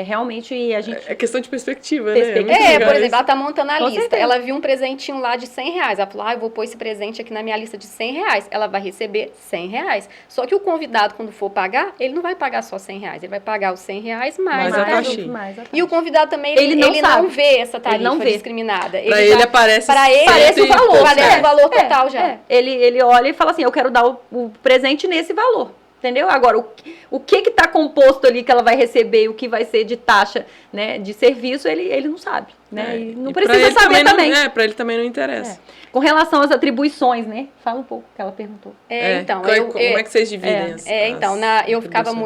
realmente a gente... É questão de perspectiva, Perspectiva. né? Muito legal Por exemplo, isso. ela tá montando a Com lista. certeza. Ela viu um presentinho lá de R$100. Ela falou, eu vou pôr esse presente aqui na minha lista de R$100. Ela vai receber R$100. Só que o convidado, quando for pagar, ele não vai pagar só R$100. Ele vai pagar os R$100 mais Mais a a tarifa. taxinha. E o convidado também, Ele não sabe. não vê essa Ele não tarifa vê. discriminada. Pra ele já- aparece pra ele, Parece o valor. Parece o valor total já. Ele olha e fala assim, eu quero dar o presente nesse valor. Entendeu? Agora, o que está composto ali que ela vai receber, o que vai ser de taxa, né, de serviço, ele não sabe. Né? E não E pra precisa ele saber também. Pra ele também não interessa. Com relação às atribuições, né? Fala um pouco que ela perguntou. Então, como é que vocês dividem as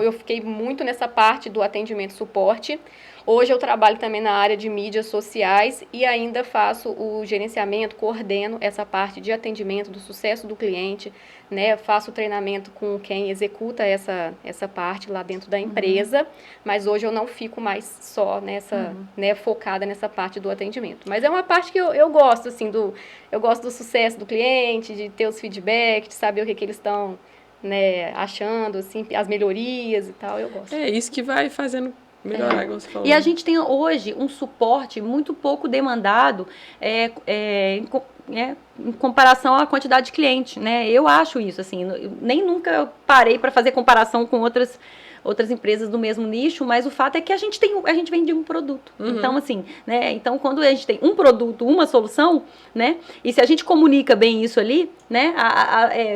eu fiquei muito nessa parte do atendimento e suporte. Hoje eu trabalho também na área de mídias sociais e ainda faço o gerenciamento, coordeno essa parte de atendimento, do sucesso do cliente, né? Faço treinamento com quem executa essa parte lá dentro da empresa, mas hoje eu não fico mais só nessa, né, focada nessa parte do atendimento. Mas é uma parte que eu gosto, assim, eu gosto do sucesso do cliente, de ter os feedbacks, de saber o que eles estão, né, achando, assim, as melhorias e tal, eu gosto. É isso que vai fazendo melhorar, igual você falou. E a gente tem hoje um suporte muito pouco demandado em comparação à quantidade de cliente, né? Eu acho isso, assim, eu nem nunca parei para fazer comparação com outras empresas do mesmo nicho, mas o fato é que a gente vende um produto. Então, assim, né? Então, quando a gente tem um produto, uma solução, né? E se a gente comunica bem isso ali, né?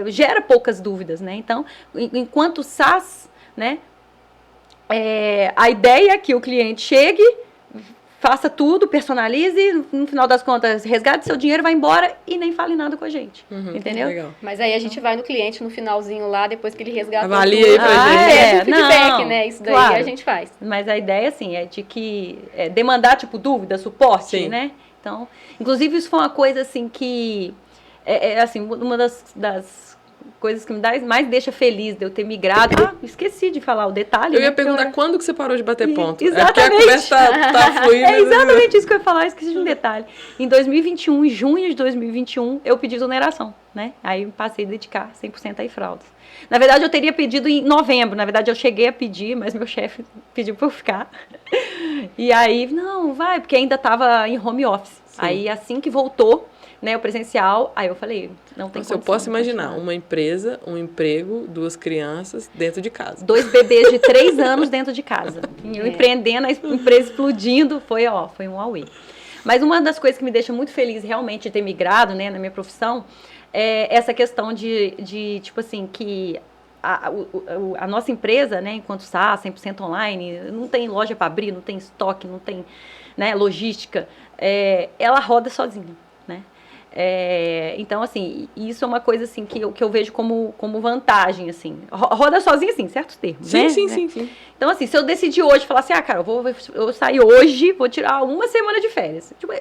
Gera poucas dúvidas, né? Então, enquanto SaaS, né? A ideia é que o cliente chegue, faça tudo, personalize, no final das contas, resgate seu dinheiro, vai embora e nem fale nada com a gente. Entendeu? Legal. Mas aí a gente vai no cliente no finalzinho lá, depois que ele resgatou Avalia aí pra gente. pede um feedback, não, né? Isso daí claro. a gente faz. Mas a ideia, assim, é de que demandar, tipo, dúvida, suporte, Sim. né? Então, inclusive, isso foi uma coisa, assim, que assim, uma das coisas que mais deixa feliz de eu ter migrado. Esqueci de falar o detalhe. Eu ia né? perguntar quando que você parou de bater ponto. Exatamente. É porque a conversa tá fluindo. É exatamente isso que eu ia falar, esqueci de um detalhe. Em 2021, em junho de 2021, eu pedi exoneração, né? Aí eu passei a dedicar 100% a fraldas. Na verdade, eu teria pedido em novembro. Na verdade, eu cheguei a pedir, mas meu chefe pediu para eu ficar. E aí, não, vai, porque ainda estava em home office. Sim. Aí, assim que voltou, né, o presencial, aí eu falei, não tem Então, eu condição posso de imaginar continuar. uma empresa, um emprego, 2 crianças dentro de casa. 2 bebês de 3 anos dentro de casa. E eu empreendendo, a empresa explodindo, foi um auê. Mas uma das coisas que me deixa muito feliz realmente de ter migrado, né, na minha profissão, é essa questão de tipo assim, que a nossa empresa, né, enquanto SaaS, 100% online, não tem loja para abrir, não tem estoque, não tem, né, logística, ela roda sozinha, né? Então, assim, isso é uma coisa assim, que eu vejo como vantagem, assim. Roda sozinha, assim, certos termos, Sim, né? sim. Então, assim, se eu decidir hoje, falar assim, cara, eu sair hoje, vou tirar uma semana de férias. Tipo,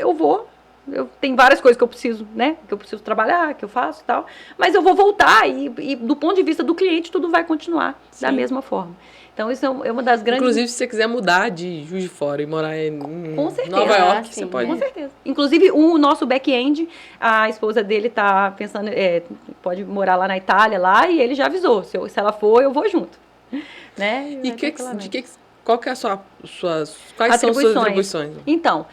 tem várias coisas que eu preciso, né? Que eu preciso trabalhar, que eu faço e tal. Mas eu vou voltar e do ponto de vista do cliente, tudo vai continuar da mesma forma. Então, isso é uma das grandes... Inclusive, se você quiser mudar de Juiz de Fora e morar em Com certeza. Nova York, Sim, você pode. Com certeza. Inclusive, o nosso back-end, a esposa dele tá pensando, pode morar lá na Itália, lá, e ele já avisou. Se ela for, eu vou junto. Né? E qual que é quais são suas atribuições? Então,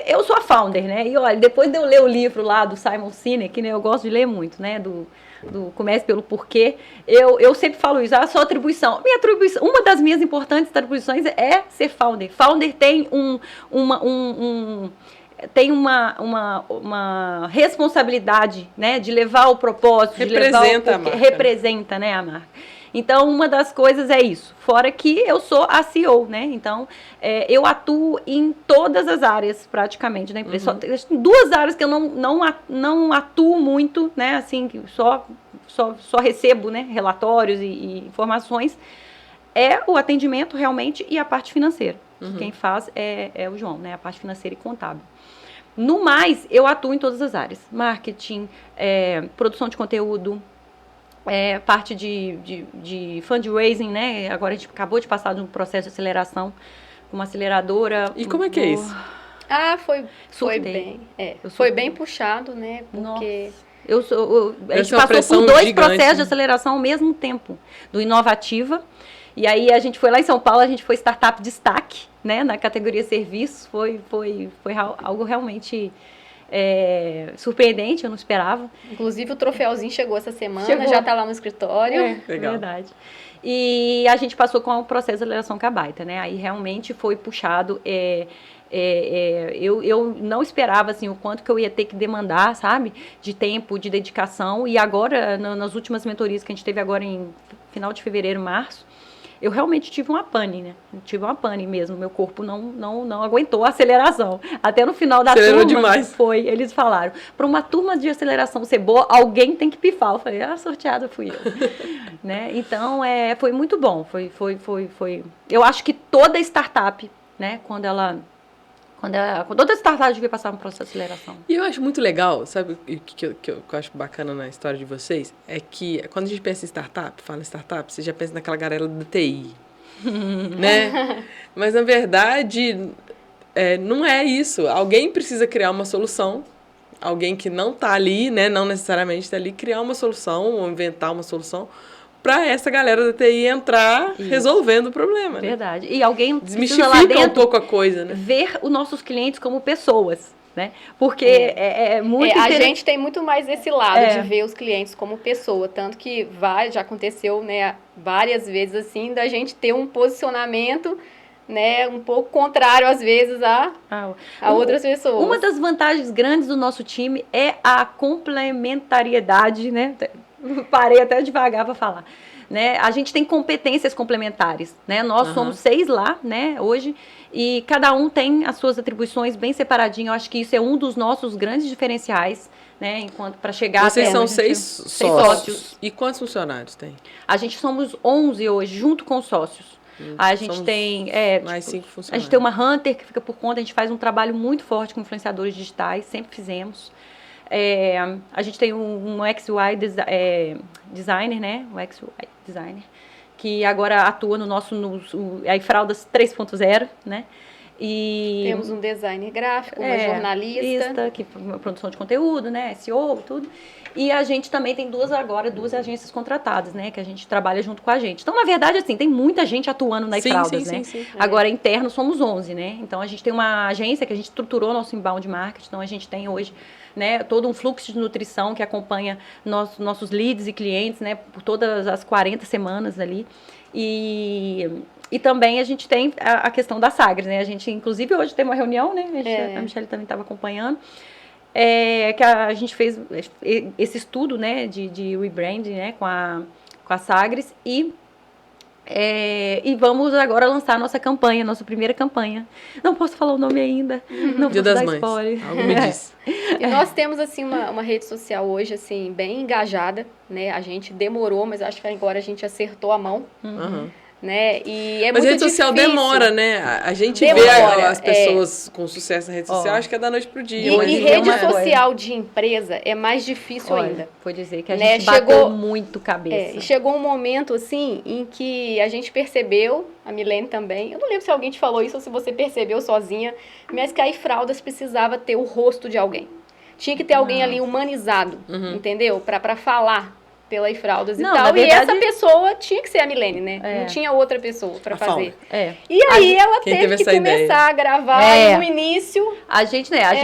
eu sou a founder, né? E olha, depois de eu ler o livro lá do Simon Sinek, né? Eu gosto de ler muito, né? comece pelo porquê, eu sempre falo isso, a sua atribuição. Uma das minhas importantes atribuições é ser founder. Founder tem uma responsabilidade, né, de levar o propósito, representa a marca. Representa, né, a marca. Então, uma das coisas é isso. Fora que eu sou a CEO, né? Então, eu atuo em todas as áreas, praticamente, da empresa. Só duas áreas que eu não atuo muito, né? Assim, só recebo, né, relatórios e informações. É o atendimento, realmente, e a parte financeira. Quem faz é o João, né? A parte financeira e contábil. No mais, eu atuo em todas as áreas. Marketing, produção de conteúdo, parte de fundraising, né? Agora a gente acabou de passar de um processo de aceleração com uma aceleradora. E como é que é isso? Foi bem. Foi bem puxado, né? Porque... A gente passou por 2 processos de aceleração ao mesmo tempo, do Inovativa. E aí a gente foi lá em São Paulo, a gente foi Startup Destaque, né? Na categoria serviços. Foi algo realmente... surpreendente, eu não esperava. Inclusive o troféuzinho chegou essa semana, já está lá no escritório. Legal. Verdade. E a gente passou com o processo de aceleração com a Baita, né? Aí realmente foi puxado. Eu não esperava assim, o quanto que eu ia ter que demandar, sabe? De tempo, de dedicação. E agora, nas últimas mentorias que a gente teve agora em final de fevereiro, março, eu realmente tive uma pane, né? Tive uma pane mesmo. Meu corpo não aguentou a aceleração. Até no final da Acelerou turma, demais. Eles falaram, para uma turma de aceleração ser boa, alguém tem que pifar. Eu falei, sorteada fui eu. Né? Então, foi muito bom. Foi. Eu acho que toda startup, né? Quando toda startup devia passar um processo de aceleração. E eu acho muito legal, sabe o que eu acho bacana na história de vocês? É que quando a gente pensa em fala startup, você já pensa naquela galera da TI, né? Mas, na verdade, não é isso. Alguém precisa criar uma solução, alguém que não está ali, né? Não necessariamente está ali, criar uma solução ou inventar uma solução para essa galera da TI entrar resolvendo o problema. Verdade. Né? E alguém desmistifica lá dentro um pouco a coisa, né? Ver os nossos clientes como pessoas, né? Porque é muito a gente tem muito mais esse lado de ver os clientes como pessoa, tanto que já aconteceu, né, várias vezes assim, da gente ter um posicionamento, né, um pouco contrário às vezes a outras pessoas. Uma das vantagens grandes do nosso time é a complementariedade, né? Parei até devagar para falar. Né? A gente tem competências complementares, né? Nós somos 6 lá, né, hoje, e cada um tem as suas atribuições bem separadinho. Eu acho que isso é um dos nossos grandes diferenciais, né, enquanto para chegar Vocês até são 6 sócios. E quantos funcionários tem? A gente somos 11 hoje, junto com os sócios. A gente tem mais 5 funcionários. A gente tem uma Hunter que fica por conta, a gente faz um trabalho muito forte com influenciadores digitais, sempre fizemos. A gente tem um XY designer, né? Um XY designer, que agora atua no nosso Fraldas 3.0, né? E temos um designer gráfico, uma jornalista. Que produção de conteúdo, né? SEO e tudo. E a gente também tem duas agências contratadas, né? Que a gente trabalha junto com a gente. Então, na verdade, assim, tem muita gente atuando na Fraldas, né? Sim. Agora, interno, somos 11, né? Então, a gente tem uma agência que a gente estruturou nosso inbound marketing. Então, a gente tem hoje, né, todo um fluxo de nutrição que acompanha nossos leads e clientes, né? Por todas as 40 semanas ali. E também a gente tem a questão da Sagres, né? A gente, inclusive, hoje tem uma reunião, né? A Michelle também estava acompanhando. Que a gente fez esse estudo, né, de rebranding, né, com a Sagres e vamos agora lançar a nossa campanha, nossa primeira campanha. Não posso falar o nome ainda, não posso dar spoiler. Algo me diz. E nós temos, assim, uma rede social hoje, assim, bem engajada, né, a gente demorou, mas acho que agora a gente acertou a mão. Né? E mas muito rede social difícil. Demora, né? A gente vê as pessoas com sucesso na rede social, acho que é da noite pro dia. E rede social de empresa é mais difícil ainda. Vou dizer que a gente bateu muito cabeça. Chegou um momento, assim, em que a gente percebeu, a Milene também, eu não lembro se alguém te falou isso ou se você percebeu sozinha, mas que a iFraldas precisava ter o rosto de alguém. Tinha que ter alguém ali humanizado, entendeu? Para falar. pela iFraldas e Não, tal. na verdade- E essa pessoa tinha que ser a Milene, né? É. Não tinha outra pessoa pra A fazer. É. E aí ela Quem teve teve que essa começar ideia? a gravar É. no início. A gente, né, a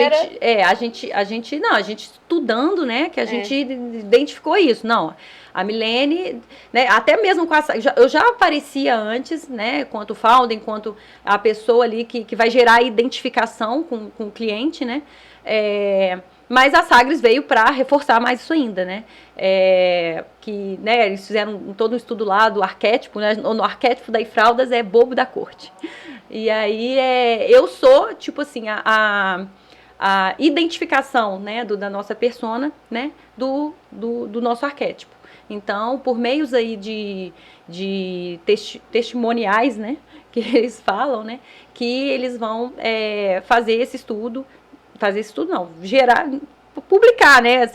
gente estudando, né, que a gente identificou isso. Não, a Milene, né, até mesmo com eu já aparecia antes, né, enquanto founder, enquanto a pessoa ali que vai gerar identificação com o cliente, né, mas a Sagres veio para reforçar mais isso ainda, né, que, né, eles fizeram todo um estudo lá do arquétipo, né, no arquétipo da iFraldas é bobo da corte. E aí, eu sou, tipo assim, a identificação, né, da nossa persona, né, do nosso arquétipo. Então, por meios aí de testimoniais, né, que eles falam, né, que eles vão fazer esse estudo não, gerar, publicar, né,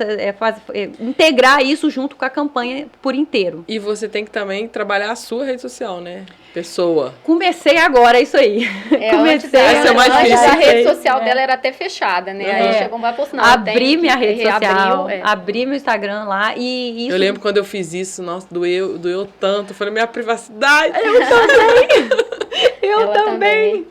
integrar isso junto com a campanha por inteiro. E você tem que também trabalhar a sua rede social, né? Pessoa. Comecei agora isso aí. Antes Esse é o mais difícil. a rede social dela era até fechada, né? Aí chegou uma falou assim, não, abri minha rede social, reabriu, abri meu Instagram lá e isso... Eu lembro quando eu fiz isso, nossa, doeu tanto. Eu falei, minha privacidade. Eu Ela também.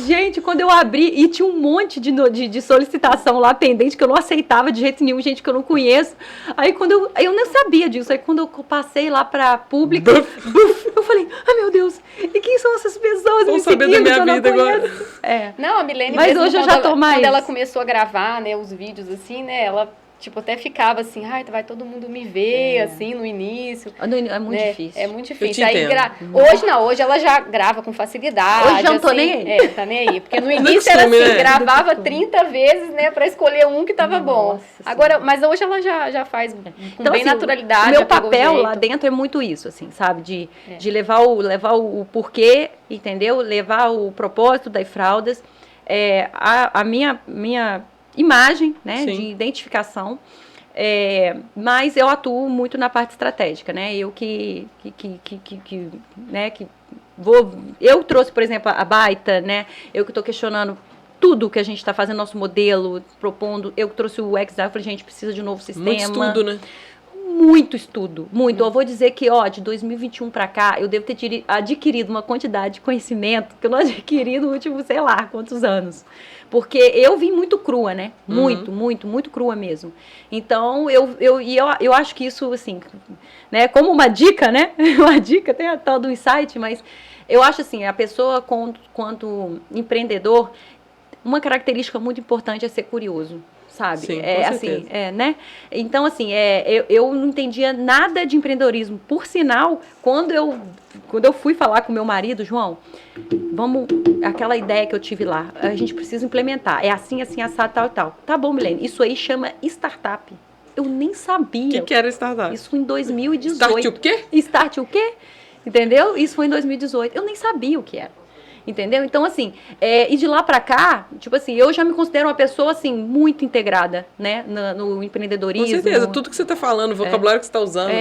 Gente, quando eu abri, e tinha um monte de solicitação lá pendente que eu não aceitava de jeito nenhum, gente que eu não conheço. Aí quando eu não sabia disso, aí quando eu passei lá pra público, eu falei, meu Deus, e quem são essas pessoas Vão me saber seguindo da minha que eu não vida agora. conheço? Não, a Milene Mas mesmo, hoje eu já tô mais... quando ela começou a gravar, né, os vídeos assim, né, ela tipo, até ficava assim, vai todo mundo me ver, assim, no início. É muito né? difícil. É muito Eu difícil. te Aí, entendo. hoje ela já grava com facilidade. Hoje já não tô assim, nem aí. tá nem aí. Porque no início era costume, assim, né? gravava 30 vezes, né, pra escolher um que tava bom. Nossa Agora, mas hoje ela já faz com Então, bem assim, naturalidade. o meu já pegou papel jeito. lá dentro é muito isso, assim, sabe? De levar o porquê, entendeu? Levar o propósito da iFraldas, a minha imagem, né, Sim. de identificação. Mas eu atuo muito na parte estratégica, né? Eu eu trouxe, por exemplo, a Baita, né? Eu que estou questionando tudo que a gente está fazendo, nosso modelo, propondo. Eu que trouxe o XDA, eu falei, gente, precisa de um novo sistema. Muito estudo, né? Muito estudo, muito. Eu vou dizer que, de 2021 para cá, eu devo ter adquirido uma quantidade de conhecimento que eu não adquiri no último, sei lá, quantos anos. Porque eu vim muito crua, né? Muito crua mesmo. Então, eu acho que isso, assim, né? Como uma dica, né? Uma dica, tem a tal do insight, mas eu acho assim, a pessoa, quanto empreendedor, uma característica muito importante é ser curioso. Sabe? Sim, com assim, certeza. né? Então, assim, eu não entendia nada de empreendedorismo. Por sinal, quando eu fui falar com meu marido, João, aquela ideia que eu tive lá, a gente precisa implementar. É assim, assado, tal, tal. Tá bom, Milene, isso aí chama startup. Eu nem sabia. O que era startup? Isso foi em 2018. Start o quê? Start o quê? Entendeu? Isso foi em 2018. Eu nem sabia o que era. Entendeu? Então, assim, e de lá pra cá, tipo assim, eu já me considero uma pessoa, assim, muito integrada, né, no empreendedorismo. Com certeza, tudo que você tá falando, o vocabulário que você tá usando.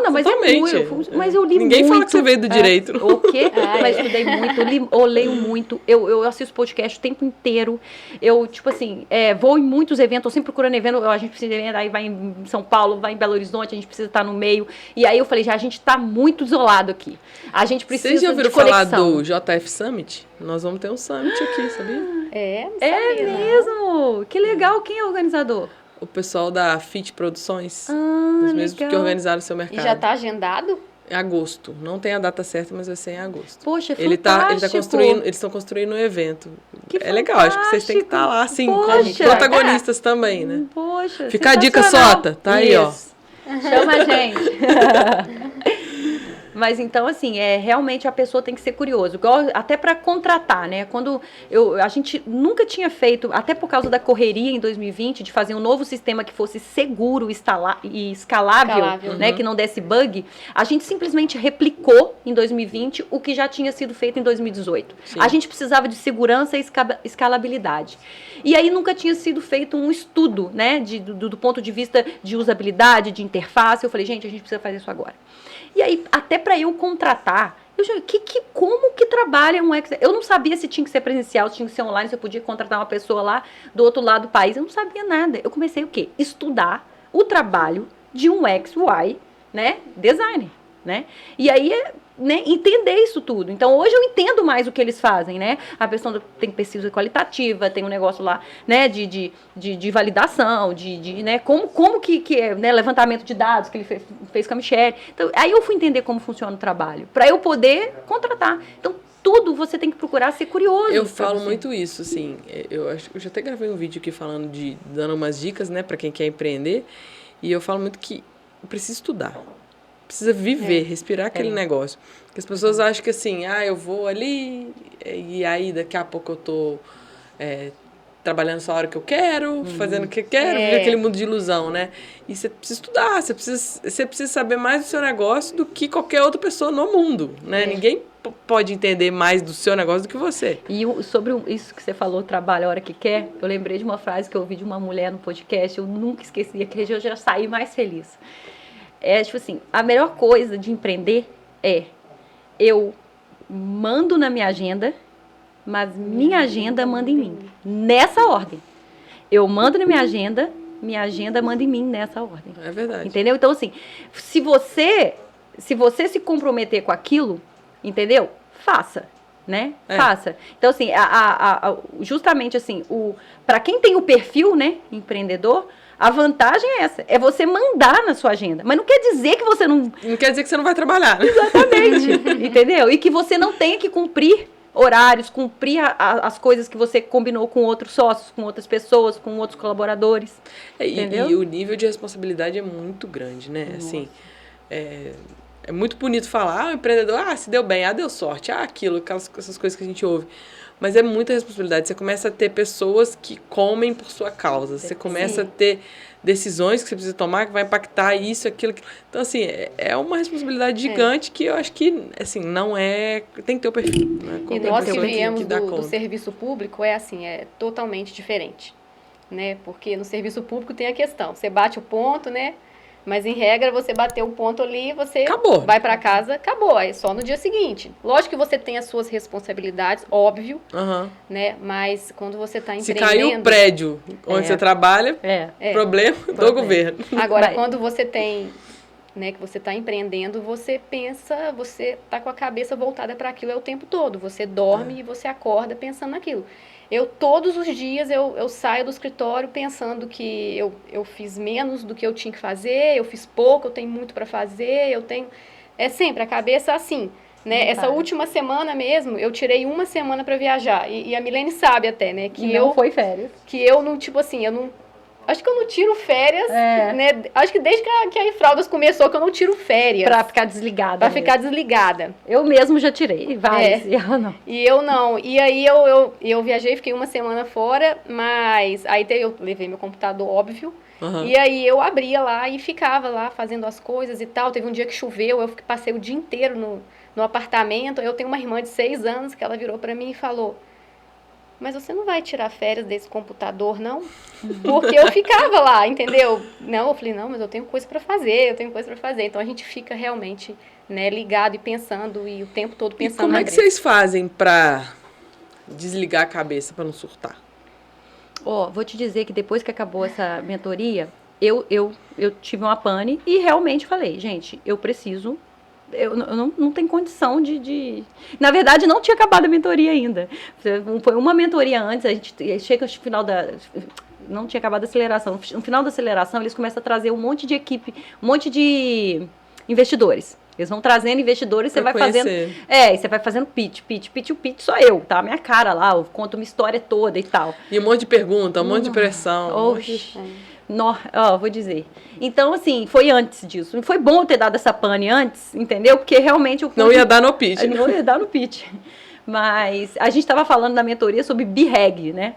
Mas totalmente. mas eu li Ninguém muito. fala que você veio do direito. O quê? Mas estudei muito, eu leio muito, eu assisto podcast o tempo inteiro, eu, tipo assim, vou em muitos eventos, tô sempre procurando evento, a gente precisa de evento, aí vai em São Paulo, vai em Belo Horizonte, a gente precisa estar no meio, e aí eu falei, a gente tá muito isolado aqui, a gente precisa de conexão. Vocês já ouviram falar do JF Summit? Nós vamos ter um summit aqui, sabia? Não sabia, mesmo? Que legal, quem é o organizador? O pessoal da Fit Produções, os mesmos legal. que organizaram o seu mercado. E já tá agendado? Em agosto. Não tem a data certa, mas vai ser em agosto. Poxa, Ele tá construindo, eles estão construindo um evento. Legal, acho que vocês têm que estar lá, assim, como protagonistas também, né? Poxa, fica a dica, sensacional. Sota, tá aí, ó. Chama a gente. Mas então, assim, realmente a pessoa tem que ser curiosa. Até para contratar, né? Quando a gente nunca tinha feito, até por causa da correria em 2020, de fazer um novo sistema que fosse seguro e escalável, né? Que não desse bug, a gente simplesmente replicou em 2020 o que já tinha sido feito em 2018. Sim. A gente precisava de segurança e escalabilidade. E aí nunca tinha sido feito um estudo, né? Do ponto de vista de usabilidade, de interface. Eu falei, gente, a gente precisa fazer isso agora. E aí, até para eu contratar, como que trabalha um Excel? Eu não sabia se tinha que ser presencial, se tinha que ser online, se eu podia contratar uma pessoa lá do outro lado do país. Eu não sabia nada. Eu comecei o quê? Estudar o trabalho de um XY, né, designer, né? E aí, né, entender isso tudo. Então, hoje eu entendo mais o que eles fazem, né? A pessoa tem pesquisa qualitativa, tem um negócio lá, né, de validação, né, como que é, né, levantamento de dados que ele fez com a Michelle. Então, aí eu fui entender como funciona o trabalho, para eu poder contratar. Então, tudo você tem que procurar ser curioso. Eu falo muito isso, assim. Eu já até gravei um vídeo aqui falando dando umas dicas, né, para quem quer empreender. E eu falo muito que precisa estudar. Precisa viver, respirar aquele negócio. Porque as pessoas acham que assim, eu vou ali, e aí daqui a pouco eu tô trabalhando só a hora que eu quero, fazendo o que eu quero, viver aquele mundo de ilusão, né? E você precisa estudar, você precisa saber mais do seu negócio do que qualquer outra pessoa no mundo, né? Ninguém pode entender mais do seu negócio do que você. E sobre isso que você falou, trabalha a hora que quer, eu lembrei de uma frase que eu ouvi de uma mulher no podcast, eu nunca esqueci, aquele dia eu já saí mais feliz. Tipo assim, a melhor coisa de empreender eu mando na minha agenda, mas minha agenda manda em mim. Nessa ordem. Eu mando na minha agenda manda em mim nessa ordem. É verdade. Entendeu? Então, assim, se você se comprometer com aquilo, entendeu? Faça, né? Faça. Então, assim, justamente assim, para quem tem o perfil, né, empreendedor, a vantagem é essa, é você mandar na sua agenda. Mas não quer dizer que você não... Não quer dizer que você não vai trabalhar. Exatamente, entendeu? E que você não tenha que cumprir horários, cumprir as coisas que você combinou com outros sócios, com outras pessoas, com outros colaboradores. Entendeu? E o nível de responsabilidade é muito grande, né? Nossa. Assim, é muito bonito falar, o empreendedor, se deu bem, deu sorte, aquilo, essas coisas que a gente ouve. Mas é muita responsabilidade. Você começa a ter pessoas que comem por sua causa. Você começa a ter decisões que você precisa tomar que vai impactar isso, aquilo. Então, assim, é uma responsabilidade gigante que eu acho que, assim, não é... Tem que ter o perfil. Né? E nós que viemos do serviço público, é totalmente diferente. Né? Porque no serviço público tem a questão. Você bate o ponto, né? Mas, em regra, você bateu o ponto ali, você vai para casa, acabou. Aí só no dia seguinte. Lógico que você tem as suas responsabilidades, óbvio, né? Mas quando você está empreendendo... Se caiu o prédio onde você trabalha, problema do governo. Agora, quando você tem... Né, que você está empreendendo, você pensa, você está com a cabeça voltada para aquilo o tempo todo. Você dorme e você acorda pensando naquilo. Todos os dias, eu saio do escritório pensando que eu fiz menos do que eu tinha que fazer, eu fiz pouco, eu tenho muito para fazer, eu tenho... É sempre a cabeça assim, né? Essa última semana mesmo, eu tirei uma semana para viajar. E a Milene sabe até, né? Que não foi férias. Que eu não, tipo assim, eu não... Acho que eu não tiro férias, né? Acho que desde que a Fraldas começou que eu não tiro férias. Pra ficar desligada. Pra ficar desligada. Eu mesmo já tirei várias. E ela não. E eu não. E aí eu viajei, fiquei uma semana fora, mas aí eu levei meu computador, óbvio. E aí eu abria lá e ficava lá fazendo as coisas e tal. Teve um dia que choveu, eu passei o dia inteiro no apartamento. Eu tenho uma irmã de 6 anos que ela virou pra mim e falou: mas você não vai tirar férias desse computador, não? Porque eu ficava lá, entendeu? Não, eu falei, não, mas eu tenho coisa para fazer, Então, a gente fica realmente, né, ligado e pensando, e o tempo todo pensando. E como é que vocês fazem para desligar a cabeça, para não surtar? Vou te dizer que depois que acabou essa mentoria, eu tive uma pane e realmente falei, gente, eu preciso... Eu não tenho condição de... Na verdade, não tinha acabado a mentoria ainda. Foi uma mentoria antes, a gente chega no final da... Não tinha acabado a aceleração. No final da aceleração, eles começam a trazer um monte de equipe, um monte de investidores. Eles vão trazendo investidores, você vai fazendo... E você vai fazendo pitch. O pitch sou eu, tá? A minha cara lá, eu conto uma história toda e tal. E um monte de pergunta, um monte de pressão. Vou dizer. Então, assim, foi antes disso. Foi bom eu ter dado essa pane antes, entendeu? Porque realmente... Não ia dar no pitch. Não ia dar no pitch. Mas a gente estava falando na mentoria sobre BREG, né?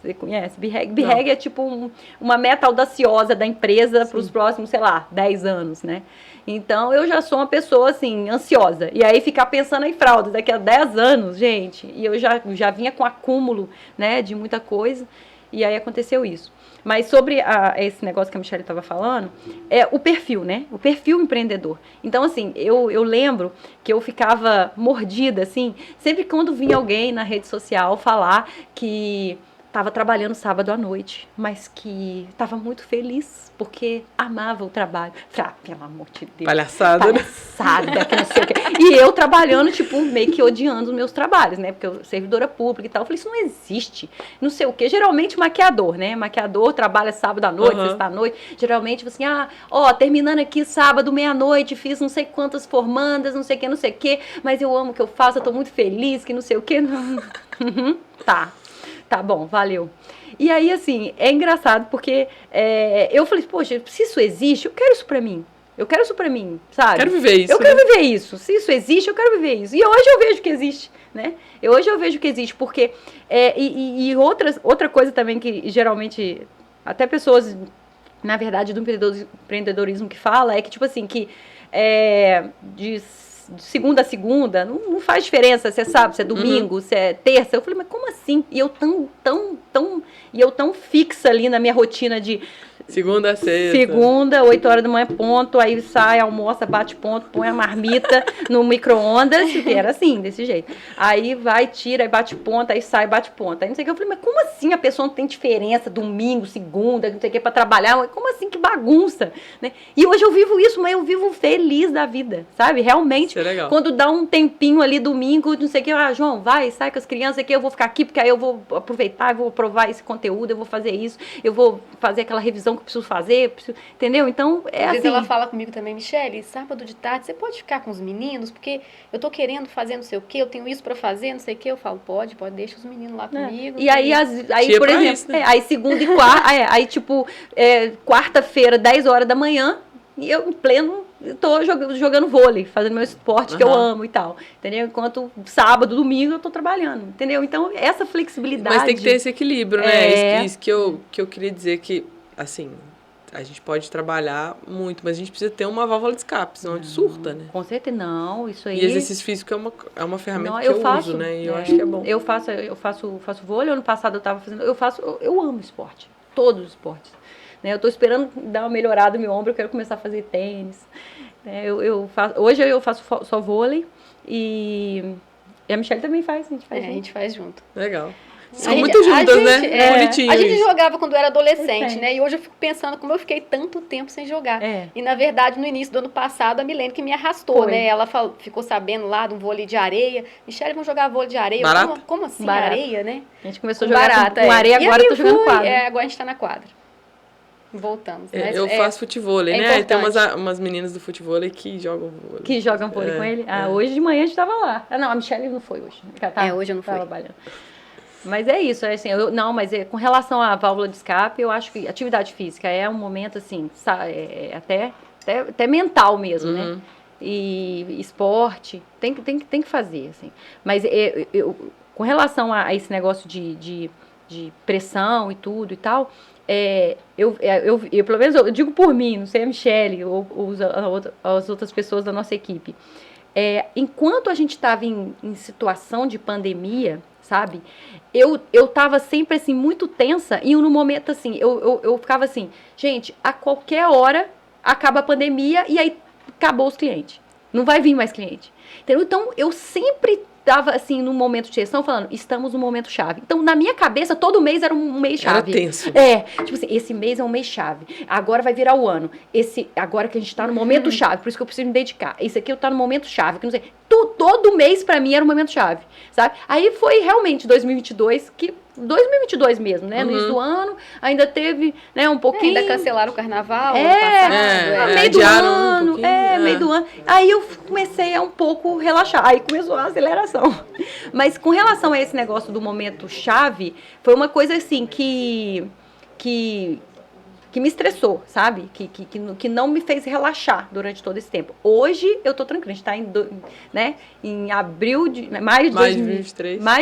Você conhece? BREG é tipo uma meta audaciosa da empresa para os próximos, 10 anos, né? Então, eu já sou uma pessoa, assim, ansiosa. E aí, ficar pensando em fraldas daqui a 10 anos, gente, e eu já vinha com acúmulo, né, de muita coisa, e aí aconteceu isso. Mas sobre esse negócio que a Michelle estava falando, é o perfil, né? O perfil empreendedor. Então, assim, eu lembro que eu ficava mordida, assim, sempre quando vinha alguém na rede social falar que estava trabalhando sábado à noite, mas que estava muito feliz, porque amava o trabalho. Falei, pelo amor de Deus. Palhaçada, né? Palhaçada, que não sei o quê. E eu trabalhando, tipo, meio que odiando os meus trabalhos, né? Porque eu sou servidora pública e tal. Eu falei, isso não existe. Não sei o quê. Geralmente maquiador, né? Maquiador trabalha sábado à noite, sexta à noite. Geralmente, assim, terminando aqui sábado, meia-noite, fiz não sei quantas formandas, não sei o quê, mas eu amo o que eu faço, eu tô muito feliz, que não sei o quê. Tá bom, valeu. E aí, assim, é engraçado porque eu falei, poxa, se isso existe, eu quero isso pra mim. Eu quero isso pra mim, sabe? Quero viver isso. Eu quero viver isso. Se isso existe, eu quero viver isso. E hoje eu vejo que existe, né? Hoje eu vejo que existe, porque... outra coisa também que geralmente até pessoas, na verdade, do empreendedorismo que fala, é que, tipo assim, que de segunda a segunda, não faz diferença se é sábado, se é domingo, se é terça. Eu falei, mas como assim? E eu tão fixa ali na minha rotina de segunda a sexta. Segunda, 8 horas da manhã, ponto, aí sai, almoça, bate ponto, põe a marmita no micro-ondas, que era assim, desse jeito. Aí vai, tira, aí bate ponto, aí sai, bate ponto. Aí não sei o que, eu falei, mas como assim a pessoa não tem diferença, domingo, segunda, não sei o que, pra trabalhar? Como assim, que bagunça, né? E hoje eu vivo isso, mas eu vivo feliz da vida, sabe? Realmente, quando dá um tempinho ali, domingo, não sei o que, João, vai, sai com as crianças aqui, eu vou ficar aqui, porque aí eu vou aproveitar, eu vou provar esse conteúdo, eu vou fazer isso, eu vou fazer aquela revisão que eu preciso fazer, entendeu? Então, Às vezes ela fala comigo também, Michele, sábado de tarde, você pode ficar com os meninos, porque eu tô querendo fazer não sei o quê, eu tenho isso pra fazer, não sei o quê. Eu falo, pode, deixa os meninos lá comigo. E aí, por exemplo, isso, né? Aí segunda e quarta, aí tipo, quarta-feira, 10 horas da manhã, e eu em pleno, tô jogando vôlei, fazendo meu esporte que eu amo e tal, entendeu? Enquanto sábado, domingo eu tô trabalhando, entendeu? Então, essa flexibilidade... Mas tem que ter esse equilíbrio, né? Isso que eu queria dizer que, assim, a gente pode trabalhar muito, mas a gente precisa ter uma válvula de escape, senão a gente surta, né? Com certeza, não, isso aí... E exercício físico é uma ferramenta que eu uso, né? E eu acho que é bom. Eu faço vôlei, ano passado eu tava fazendo... Eu amo esporte, todos os esportes. Né? Eu tô esperando dar uma melhorada no meu ombro, eu quero começar a fazer tênis. Né? Hoje eu faço só vôlei e a Michele também faz, a gente faz junto. Legal. São muito juntas, né? Bonitinho. A gente jogava quando eu era adolescente, né? E hoje eu fico pensando como eu fiquei tanto tempo sem jogar. E, na verdade, no início do ano passado, a Milene que me arrastou, né? Ela ficou sabendo lá de um vôlei de areia. Michele, vamos jogar vôlei de areia. Como assim, areia, né? A gente começou a jogar com areia, agora eu tô jogando quadra. Agora a gente tá na quadra. Voltamos. Eu faço futevôlei, né? Aí tem umas meninas do futevôlei que jogam vôlei. Que jogam vôlei com ele? Hoje de manhã a gente tava lá. Não, a Michele não foi hoje. Hoje eu não fui. Trabalhando. Mas é isso, assim, com relação à válvula de escape, eu acho que atividade física é um momento, assim, até mental mesmo, né? E esporte, tem que fazer, assim. Mas com relação a esse negócio de pressão e tudo e tal, eu pelo menos eu digo por mim, não sei a Michele ou as outras pessoas da nossa equipe, enquanto a gente estava em situação de pandemia, sabe, eu tava sempre assim muito tensa e no momento assim, eu ficava assim, gente, a qualquer hora acaba a pandemia e aí acabou os clientes, não vai vir mais cliente, entendeu? Então eu sempre tava assim, num momento de gestão, falando, estamos no momento chave. Então, na minha cabeça, todo mês era um mês chave. Era tenso. Tipo assim, esse mês é um mês chave. Agora vai virar o ano. Agora que a gente tá no momento chave, por isso que eu preciso me dedicar. Esse aqui eu tá no momento chave, que não sei. Todo mês, pra mim, era um momento chave, sabe? Aí foi realmente 2022 mesmo, né? No início do ano, ainda teve, né, um pouquinho... Ainda cancelaram o carnaval ano passado. Meio do ano, meio do ano. Aí eu comecei a um pouco relaxar, aí começou a aceleração. Mas com relação a esse negócio do momento chave, foi uma coisa assim que me estressou, sabe? Que não me fez relaxar durante todo esse tempo. Hoje eu tô tranquila, a gente tá em abril de mais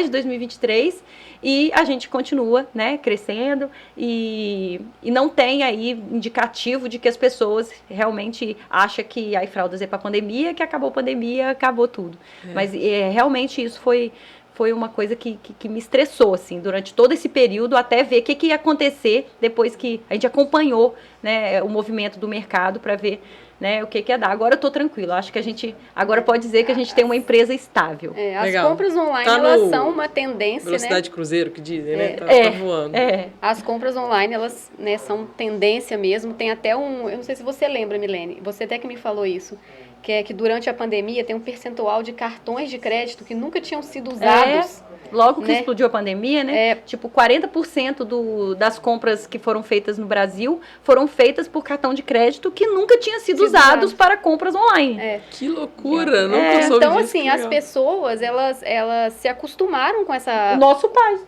de 2023 e a gente continua, né, crescendo e não tem aí indicativo de que as pessoas realmente acham que a iFraldas é para pandemia, que acabou a pandemia, acabou tudo. Mas realmente isso foi foi uma coisa que me estressou, assim, durante todo esse período, até ver o que ia acontecer depois que a gente acompanhou, né, o movimento do mercado para ver, né, o que ia dar. Agora eu tô tranquila, acho que a gente agora pode dizer que a gente tem uma empresa estável. As Legal. compras online, Tá elas no são uma tendência, Velocidade né? de cruzeiro, que dizem, né? Tá voando. As compras online, elas, né, são tendência mesmo. Tem até eu não sei se você lembra, Milene, você até que me falou isso, que é que durante a pandemia tem um percentual de cartões de crédito que nunca tinham sido usados. Logo que né? explodiu a pandemia, né? Tipo, 40% das compras que foram feitas no Brasil foram feitas por cartão de crédito que nunca tinham sido usados para compras online. Que loucura! Nunca soube Então, disso, assim, que as legal. pessoas, elas se acostumaram com essa... O nosso pai.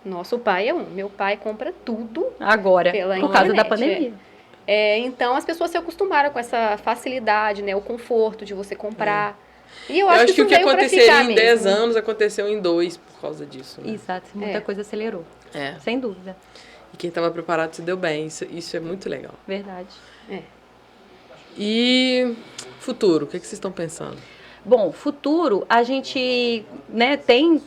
Nosso pai é meu pai compra tudo Agora, pela por causa da internet, pandemia. Então, as pessoas se acostumaram com essa facilidade, né? O conforto de você comprar. E eu acho que o que veio pra aconteceria ficar em 10 mesmo. anos aconteceu em 2 por causa disso. Né? Exato, muita coisa acelerou. Sem dúvida. E quem estava preparado se deu bem. Isso é muito legal. Verdade. E futuro, o que vocês estão pensando? Bom, futuro, a gente, né, tem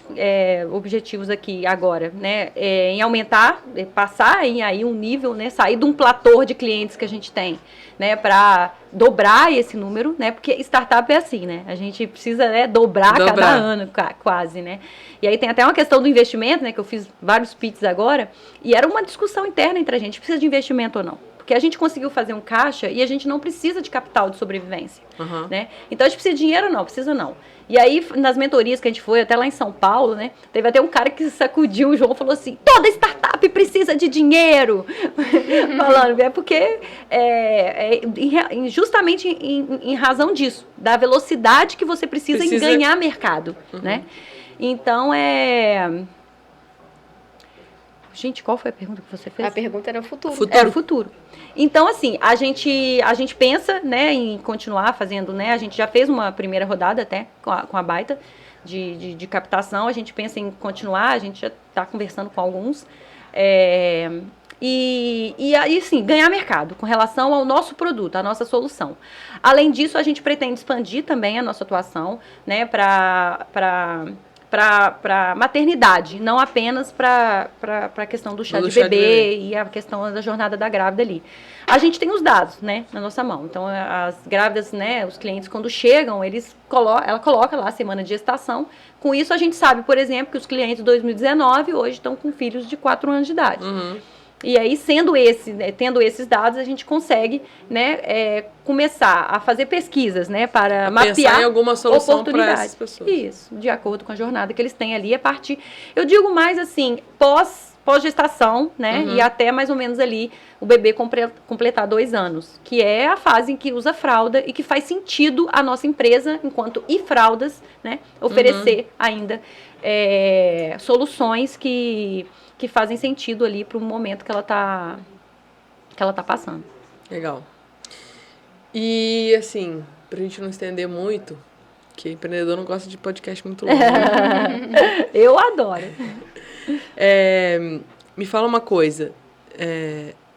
objetivos aqui agora, né, em aumentar, passar em aí um nível, né, sair de um platô de clientes que a gente tem, né, para dobrar esse número, né, porque startup é assim, né, a gente precisa, né, dobrar cada ano, quase, né. E aí tem até uma questão do investimento, né, que eu fiz vários pitches agora, e era uma discussão interna entre a gente, precisa de investimento ou não. Porque a gente conseguiu fazer um caixa e a gente não precisa de capital de sobrevivência, né? Então, a gente precisa de dinheiro? Não, precisa não. E aí, nas mentorias que a gente foi, até lá em São Paulo, né? Teve até um cara que sacudiu o João e falou assim, toda startup precisa de dinheiro. Falando, porque justamente em razão disso, da velocidade que você precisa em ganhar mercado, né? Então, Gente, qual foi a pergunta que você fez? A pergunta era o futuro. Era o futuro. Então, assim, a gente pensa, né, em continuar fazendo, né, a gente já fez uma primeira rodada até com a Baita de captação, a gente pensa em continuar, a gente já está conversando com alguns, e aí, sim, ganhar mercado com relação ao nosso produto, à nossa solução. Além disso, a gente pretende expandir também a nossa atuação, né, para maternidade, não apenas para a questão do chá de bebê e a questão da jornada da grávida ali. A gente tem os dados, né, na nossa mão. Então, as grávidas, né, os clientes, quando chegam, ela coloca lá a semana de gestação. Com isso, a gente sabe, por exemplo, que os clientes de 2019 hoje estão com filhos de 4 anos de idade. E aí, tendo esses dados, a gente consegue, né, começar a fazer pesquisas, né, para mapear pensar em alguma solução para essas pessoas. Isso, de acordo com a jornada que eles têm ali, a partir, eu digo mais assim, pós-gestação, né, e até mais ou menos ali o bebê completar 2 anos, que é a fase em que usa fralda e que faz sentido a nossa empresa, enquanto e-fraldas, né, oferecer ainda soluções que fazem sentido ali para o momento que ela tá passando. Legal. E, assim, pra gente não estender muito, que empreendedor não gosta de podcast muito longo. Eu adoro. Me fala uma coisa.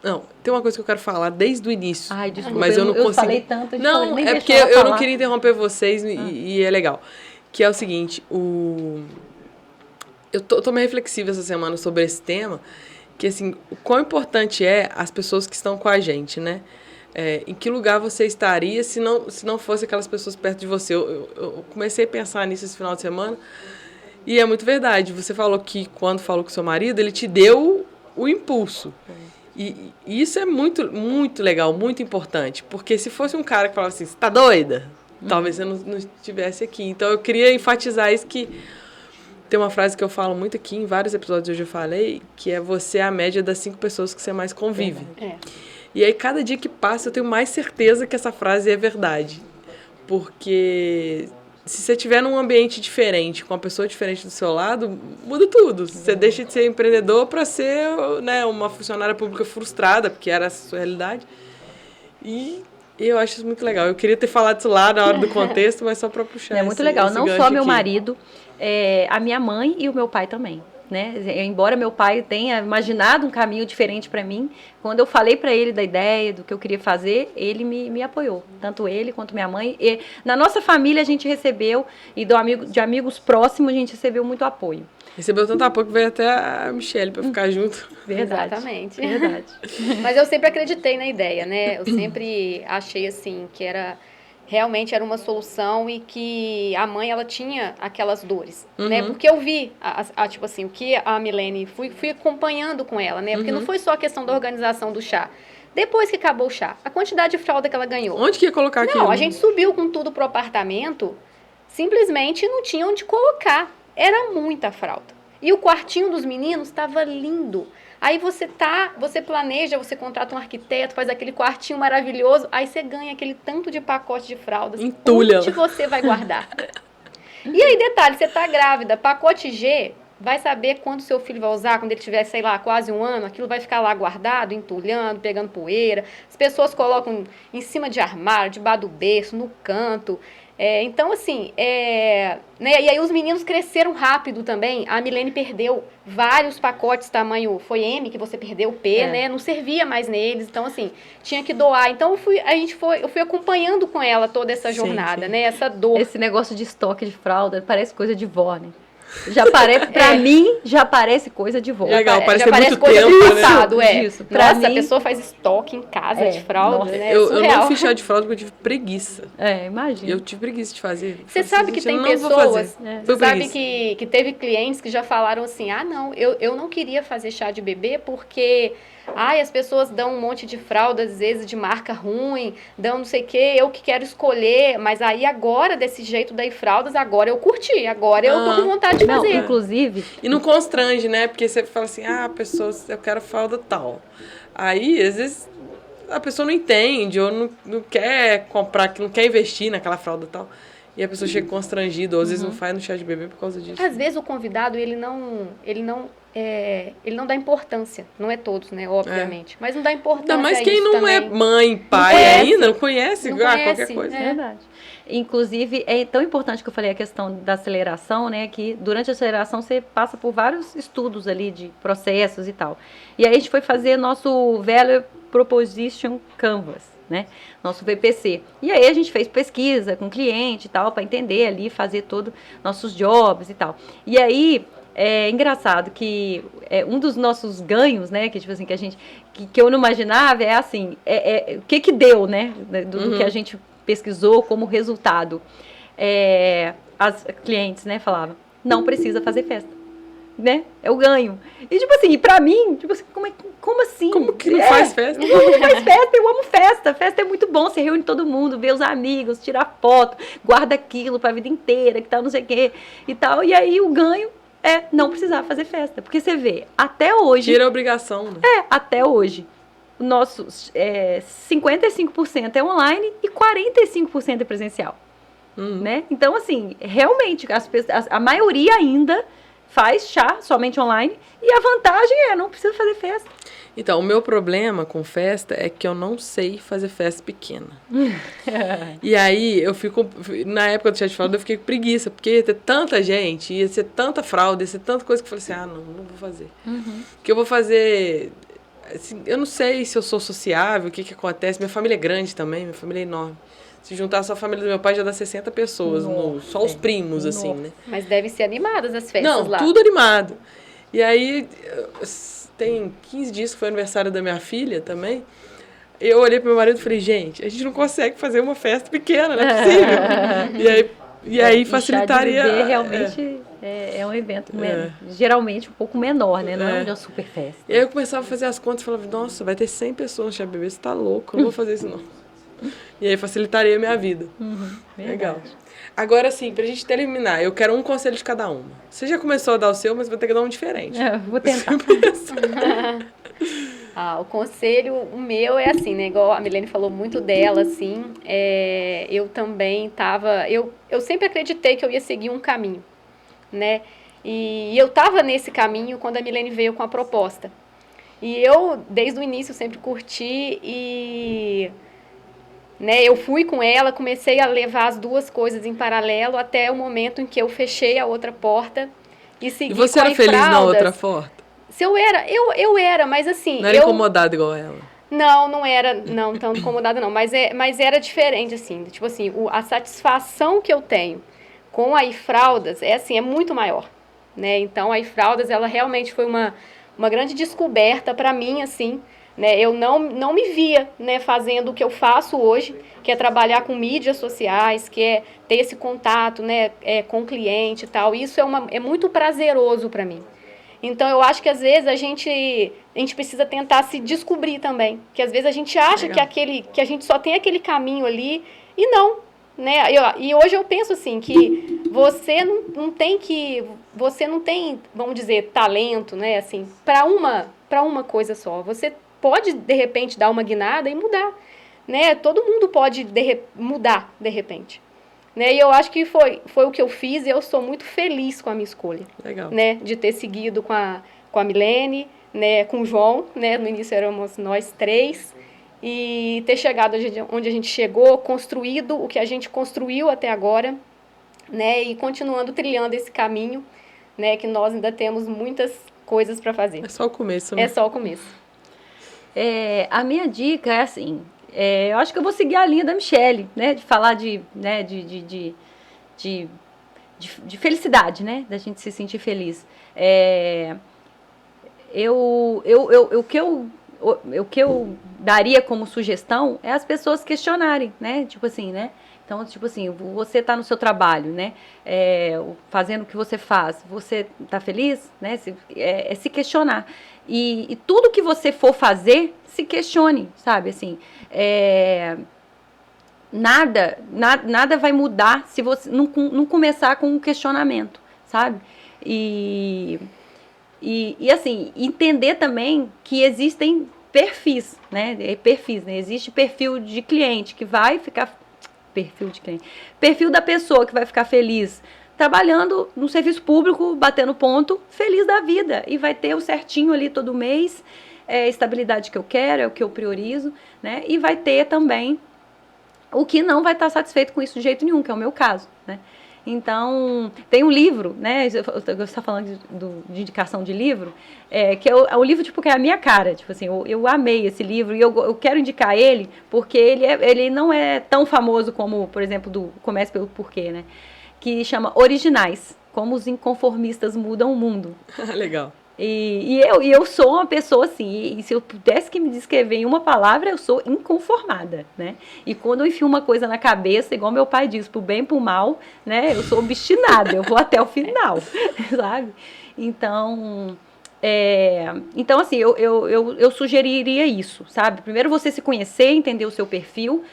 Não, tem uma coisa que eu quero falar desde o início. Ai, desculpa, mas eu não consigo. Falei tanto. Não, nem porque eu não queria interromper vocês e é legal. Que é o seguinte, eu tô meio reflexiva essa semana sobre esse tema, que assim, o quão importante é as pessoas que estão com a gente, né? Em que lugar você estaria se não fosse aquelas pessoas perto de você? Eu comecei a pensar nisso esse final de semana e é muito verdade. Você falou que quando falou com seu marido, ele te deu o impulso. E isso é muito, muito legal, muito importante. Porque se fosse um cara que falava assim, você tá doida? Talvez você não estivesse aqui. Então eu queria enfatizar isso, que tem uma frase que eu falo muito aqui, em vários episódios hoje eu falei, que é você é a média das 5 pessoas que você mais convive. E aí, cada dia que passa, eu tenho mais certeza que essa frase é verdade. Porque se você estiver num ambiente diferente, com uma pessoa diferente do seu lado, muda tudo. Você deixa de ser empreendedor para ser, né, uma funcionária pública frustrada, porque era essa a sua realidade. E eu acho isso muito legal. Eu queria ter falado isso lá na hora do contexto, mas só para puxar. É muito legal. Não só meu marido, a minha mãe e o meu pai também. né? Embora meu pai tenha imaginado um caminho diferente para mim, quando eu falei para ele da ideia, do que eu queria fazer, ele me apoiou. Tanto ele quanto minha mãe. E na nossa família a gente recebeu, e de amigos próximos a gente recebeu muito apoio. Recebeu tanto apoio que veio até a Michelle para ficar junto. Verdade. Exatamente. Verdade. Mas eu sempre acreditei na ideia, né? Eu sempre achei assim que realmente era uma solução e que a mãe ela tinha aquelas dores, né? Porque eu vi tipo assim, o que a Milene fui acompanhando com ela, né? Porque não foi só a questão da organização do chá. Depois que acabou o chá, a quantidade de fralda que ela ganhou. Onde que ia colocar aquilo? Não, a gente subiu com tudo pro apartamento, simplesmente não tinha onde colocar. Era muita fralda. E o quartinho dos meninos estava lindo. Aí você planeja, você contrata um arquiteto, faz aquele quartinho maravilhoso, aí você ganha aquele tanto de pacote de fraldas. Entulha. Onde você vai guardar? E aí, detalhe, você tá grávida, pacote G, vai saber quando seu filho vai usar, quando ele tiver, sei lá, quase 1 ano, aquilo vai ficar lá guardado, entulhando, pegando poeira. As pessoas colocam em cima de armário, debaixo do berço, no canto. Então, assim, né? E aí os meninos cresceram rápido também. A Milene perdeu vários pacotes tamanho, foi M que você perdeu, P, né? Não servia mais neles, então, assim, tinha que doar. Então, eu fui acompanhando com ela toda essa jornada, né? Essa dor. Esse negócio de estoque de fralda parece coisa de vó, né? Pra mim, já parece coisa de vó. Legal, parece já parece muito coisa tempo, do né? passado, Isso, pra Nossa, mim, a pessoa faz estoque em casa de fralda, nossa, né? Eu Surreal. não fiz chá de fralda porque eu tive preguiça. Imagina. Eu tive preguiça de fazer. Você sabe que tem pessoas, você sabe que teve clientes que já falaram assim, não, eu não queria fazer chá de bebê porque, as pessoas dão um monte de fralda, às vezes de marca ruim, dão não sei o quê, eu que quero escolher, mas aí agora, desse jeito daí fraldas, agora eu curti, agora eu tô com vontade de fazer. Não, inclusive... E não constrange, né? Porque você fala assim, pessoa, eu quero fralda tal. Aí, às vezes, a pessoa não entende, ou não quer comprar, não quer investir naquela fralda tal. E a pessoa chega constrangida, ou às vezes não faz no chá de bebê por causa disso. Às vezes o convidado, ele não dá importância. Não é todos, né? Obviamente. Mas não dá importância. Ainda mais quem não também. é mãe, pai ainda, não conhece, qualquer coisa. É verdade. Inclusive, é tão importante que eu falei a questão da aceleração, né? Que durante a aceleração você passa por vários estudos ali de processos e tal. E aí a gente foi fazer nosso Value Proposition Canvas, né? Nosso VPC. E aí a gente fez pesquisa com cliente e tal, para entender ali, fazer todos nossos jobs e tal. E aí, é engraçado que um dos nossos ganhos, né, que tipo assim, que eu não imaginava, é assim, o que deu, né, do que a gente pesquisou como resultado. As clientes, né, falavam, não precisa fazer festa, né, é o ganho. E tipo assim, pra mim, tipo assim, como assim? Como que não faz festa? Como não faz festa? Eu amo festa. Festa é muito bom, você reúne todo mundo, vê os amigos, tira foto, guarda aquilo pra vida inteira, que tal, não sei o quê e tal. E aí o ganho é não precisar fazer festa. Porque você vê, até hoje... Tira a obrigação, né? Até hoje. O nosso 55% é online e 45% é presencial. Né? Então, assim, realmente, a maioria ainda faz chá somente online e a vantagem não precisa fazer festa. Então, o meu problema com festa é que eu não sei fazer festa pequena. E aí, na época do chá de fralda, eu fiquei com preguiça, porque ia ter tanta gente, ia ser tanta fralda, ia ser tanta coisa que eu falei assim, não vou fazer. Porque eu vou fazer... Assim, eu não sei se eu sou sociável, o que acontece. Minha família é grande também, minha família é enorme. Se juntar só a família do meu pai, já dá 60 pessoas, só os primos, assim, né? Mas devem ser animadas as festas lá. Não, tudo animado. E aí, tem 15 dias que foi aniversário da minha filha também. Eu olhei pro meu marido e falei, gente, a gente não consegue fazer uma festa pequena, não é possível. E aí facilitaria... Chá de bebê realmente é um evento geralmente um pouco menor, né? Não é uma super festa. E aí eu começava a fazer as contas e falava, nossa, vai ter 100 pessoas no chá de bebê, você tá louco, eu não vou fazer isso não. E aí facilitaria a minha vida. Legal. Agora sim, pra gente terminar, eu quero um conselho de cada uma. Você já começou a dar o seu, mas vai ter que dar um diferente. Vou tentar. O conselho, o meu é assim, né? Igual a Milene falou muito dela, assim. Eu também tava... Eu sempre acreditei que eu ia seguir um caminho, né? E eu tava nesse caminho quando a Milene veio com a proposta. E eu, desde o início, sempre curti e... Né, eu fui com ela, comecei a levar as duas coisas em paralelo até o momento em que eu fechei a outra porta e seguir E você com era feliz na fraldas. outra foto? Se eu era, mas assim... Não era incomodada igual ela? Não era, não tão incomodada não, mas era diferente, assim, tipo assim, a satisfação que eu tenho com a iFraldas é muito maior, né? Então, a iFraldas, ela realmente foi uma grande descoberta para mim, assim, né? Eu não me via, né, fazendo o que eu faço hoje, que é trabalhar com mídias sociais, que é ter esse contato, né, com o cliente e tal. Isso é muito prazeroso para mim. Então, eu acho que às vezes a gente precisa tentar se descobrir também. Que às vezes a gente acha que a gente só tem aquele caminho ali e não, né? E hoje eu penso assim, que você não tem, vamos dizer, talento, né? Assim, para uma coisa só. Você pode, de repente, dar uma guinada e mudar, né? Todo mundo pode mudar, de repente. Né? E eu acho que foi o que eu fiz e eu sou muito feliz com a minha escolha. Legal. Né? De ter seguido com a Milene, né? Com o João, né? No início éramos nós 3, e ter chegado onde a gente chegou, construído o que a gente construiu até agora, né? E continuando trilhando esse caminho, né? Que nós ainda temos muitas coisas para fazer. É só o começo, né? É só o começo. A minha dica é assim, eu acho que eu vou seguir a linha da Michele, né, de falar de felicidade, né, da gente se sentir feliz. O que eu daria como sugestão é as pessoas questionarem, né, tipo assim, né, então, tipo assim, você está no seu trabalho, né, fazendo o que você faz, você está feliz, né, se questionar. E tudo que você for fazer, se questione, sabe, assim, nada vai mudar se você não começar com um questionamento, sabe, e assim, entender também que existem perfis, né, existe perfil de cliente que vai ficar, perfil da pessoa que vai ficar feliz trabalhando no serviço público, batendo ponto, feliz da vida. E vai ter o certinho ali todo mês, a estabilidade que eu quero, é o que eu priorizo, né? E vai ter também o que não vai estar satisfeito com isso de jeito nenhum, que é o meu caso, né? Então, tem um livro, né? Você está falando de indicação de livro, que é o livro, tipo, que é a minha cara. Tipo assim, eu amei esse livro e eu quero indicar ele porque ele não é tão famoso como, por exemplo, do Comece pelo Porquê, né? Que chama Originais, como os inconformistas mudam o mundo. Legal. E eu sou uma pessoa assim, e se eu pudesse que me descrever em uma palavra, eu sou inconformada, né? E quando eu enfio uma coisa na cabeça, igual meu pai diz, pro bem e pro mal, né? Eu sou obstinada, eu vou até o final, sabe? Então assim, eu sugeriria isso, sabe? Primeiro você se conhecer, entender o seu perfil,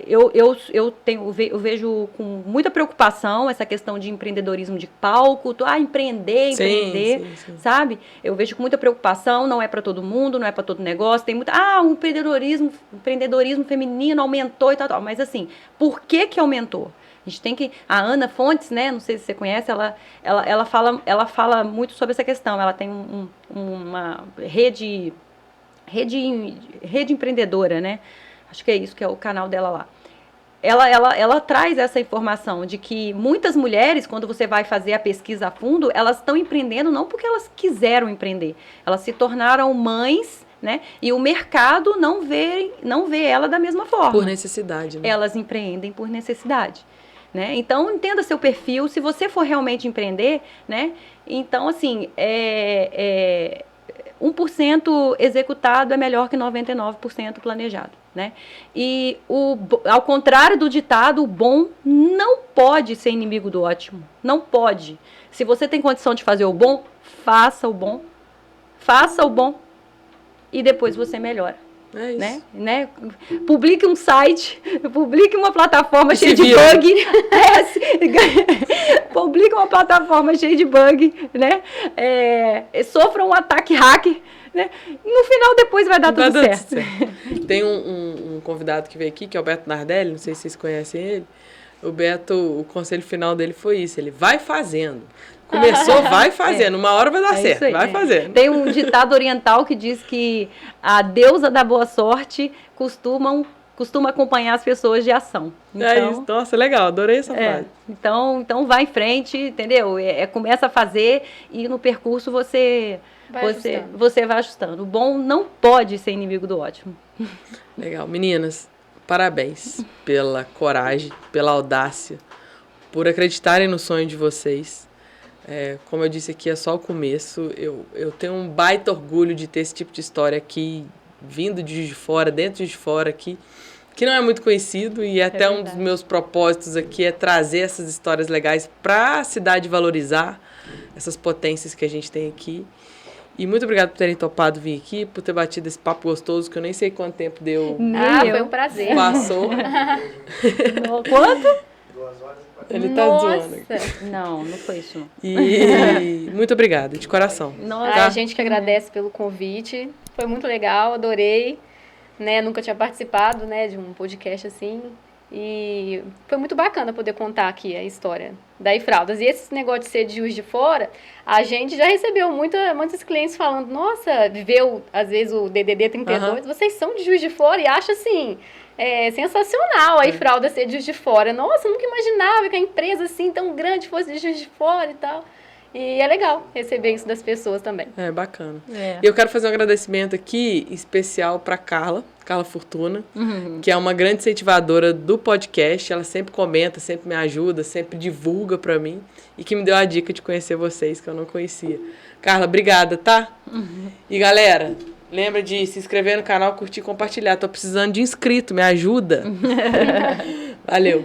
eu vejo com muita preocupação essa questão de empreendedorismo de palco, empreender, sim. Sabe? Eu vejo com muita preocupação, não é para todo mundo, não é para todo negócio, tem o empreendedorismo feminino aumentou e tal, mas assim, por que aumentou? A gente tem que... A Ana Fontes, né, não sei se você conhece, ela fala muito sobre essa questão, ela tem uma rede empreendedora, né? Acho que é isso, que é o canal dela lá. Ela traz essa informação de que muitas mulheres, quando você vai fazer a pesquisa a fundo, elas estão empreendendo não porque elas quiseram empreender. Elas se tornaram mães, né? E o mercado não vê ela da mesma forma. Por necessidade, né? Elas empreendem por necessidade. Né? Então, entenda seu perfil. Se você for realmente empreender, né? Então, assim, 1% executado é melhor que 99% planejado, né? E ao contrário do ditado, o bom não pode ser inimigo do ótimo. Não pode. Se você tem condição de fazer o bom, faça o bom. Faça o bom. E depois você melhora. É isso. Né? Publique um site, publique uma plataforma cheia de bug. Publique uma plataforma cheia de bug, né? Sofra um ataque hacker, né? E no final depois vai dar tudo certo. Tem um convidado que veio aqui, que é o Beto Nardelli, não sei se vocês conhecem ele. O Beto, o conselho final dele foi isso, ele vai fazendo. Começou, vai fazendo. Uma hora vai dar certo, vai fazendo. Tem um ditado oriental que diz que a deusa da boa sorte costuma costuma acompanhar as pessoas de ação. Então, É isso. Nossa, legal. Adorei essa frase. Então vai em frente, entendeu? Começa a fazer e no percurso você vai ajustando. O bom não pode ser inimigo do ótimo. Legal. Meninas, parabéns pela coragem, pela audácia, por acreditarem no sonho de vocês. Como eu disse aqui, é só o começo. Eu tenho um baita orgulho de ter esse tipo de história aqui, vindo de Juiz de Fora, dentro de Juiz de Fora aqui, que não é muito conhecido, e até um dos meus propósitos aqui é trazer essas histórias legais para a cidade valorizar essas potências que a gente tem aqui. E muito obrigada por terem topado vir aqui, por ter batido esse papo gostoso, que eu nem sei quanto tempo deu. Foi um prazer. Passou. Quanto? Ele tá zoando. Não foi isso não. E muito obrigada, de coração. A gente que agradece pelo convite. Foi muito legal, adorei. Né? Nunca tinha participado, né, de um podcast assim. E foi muito bacana poder contar aqui a história da Ifraldas. E esse negócio de ser de Juiz de Fora, a gente já recebeu muitos clientes falando, nossa, viveu, às vezes, o DDD 32, vocês são de Juiz de Fora, e acha assim, sensacional a Ifraldas ser de Juiz de Fora. Nossa, eu nunca imaginava que a empresa assim tão grande fosse de Juiz de Fora e tal. E é legal receber isso das pessoas também. É bacana. E eu quero fazer um agradecimento aqui especial para Carla Fortuna, que é uma grande incentivadora do podcast. Ela sempre comenta, sempre me ajuda, sempre divulga para mim e que me deu a dica de conhecer vocês, que eu não conhecia. Carla, obrigada, tá? E galera, lembra de se inscrever no canal, curtir e compartilhar. Tô precisando de inscrito, me ajuda. Valeu.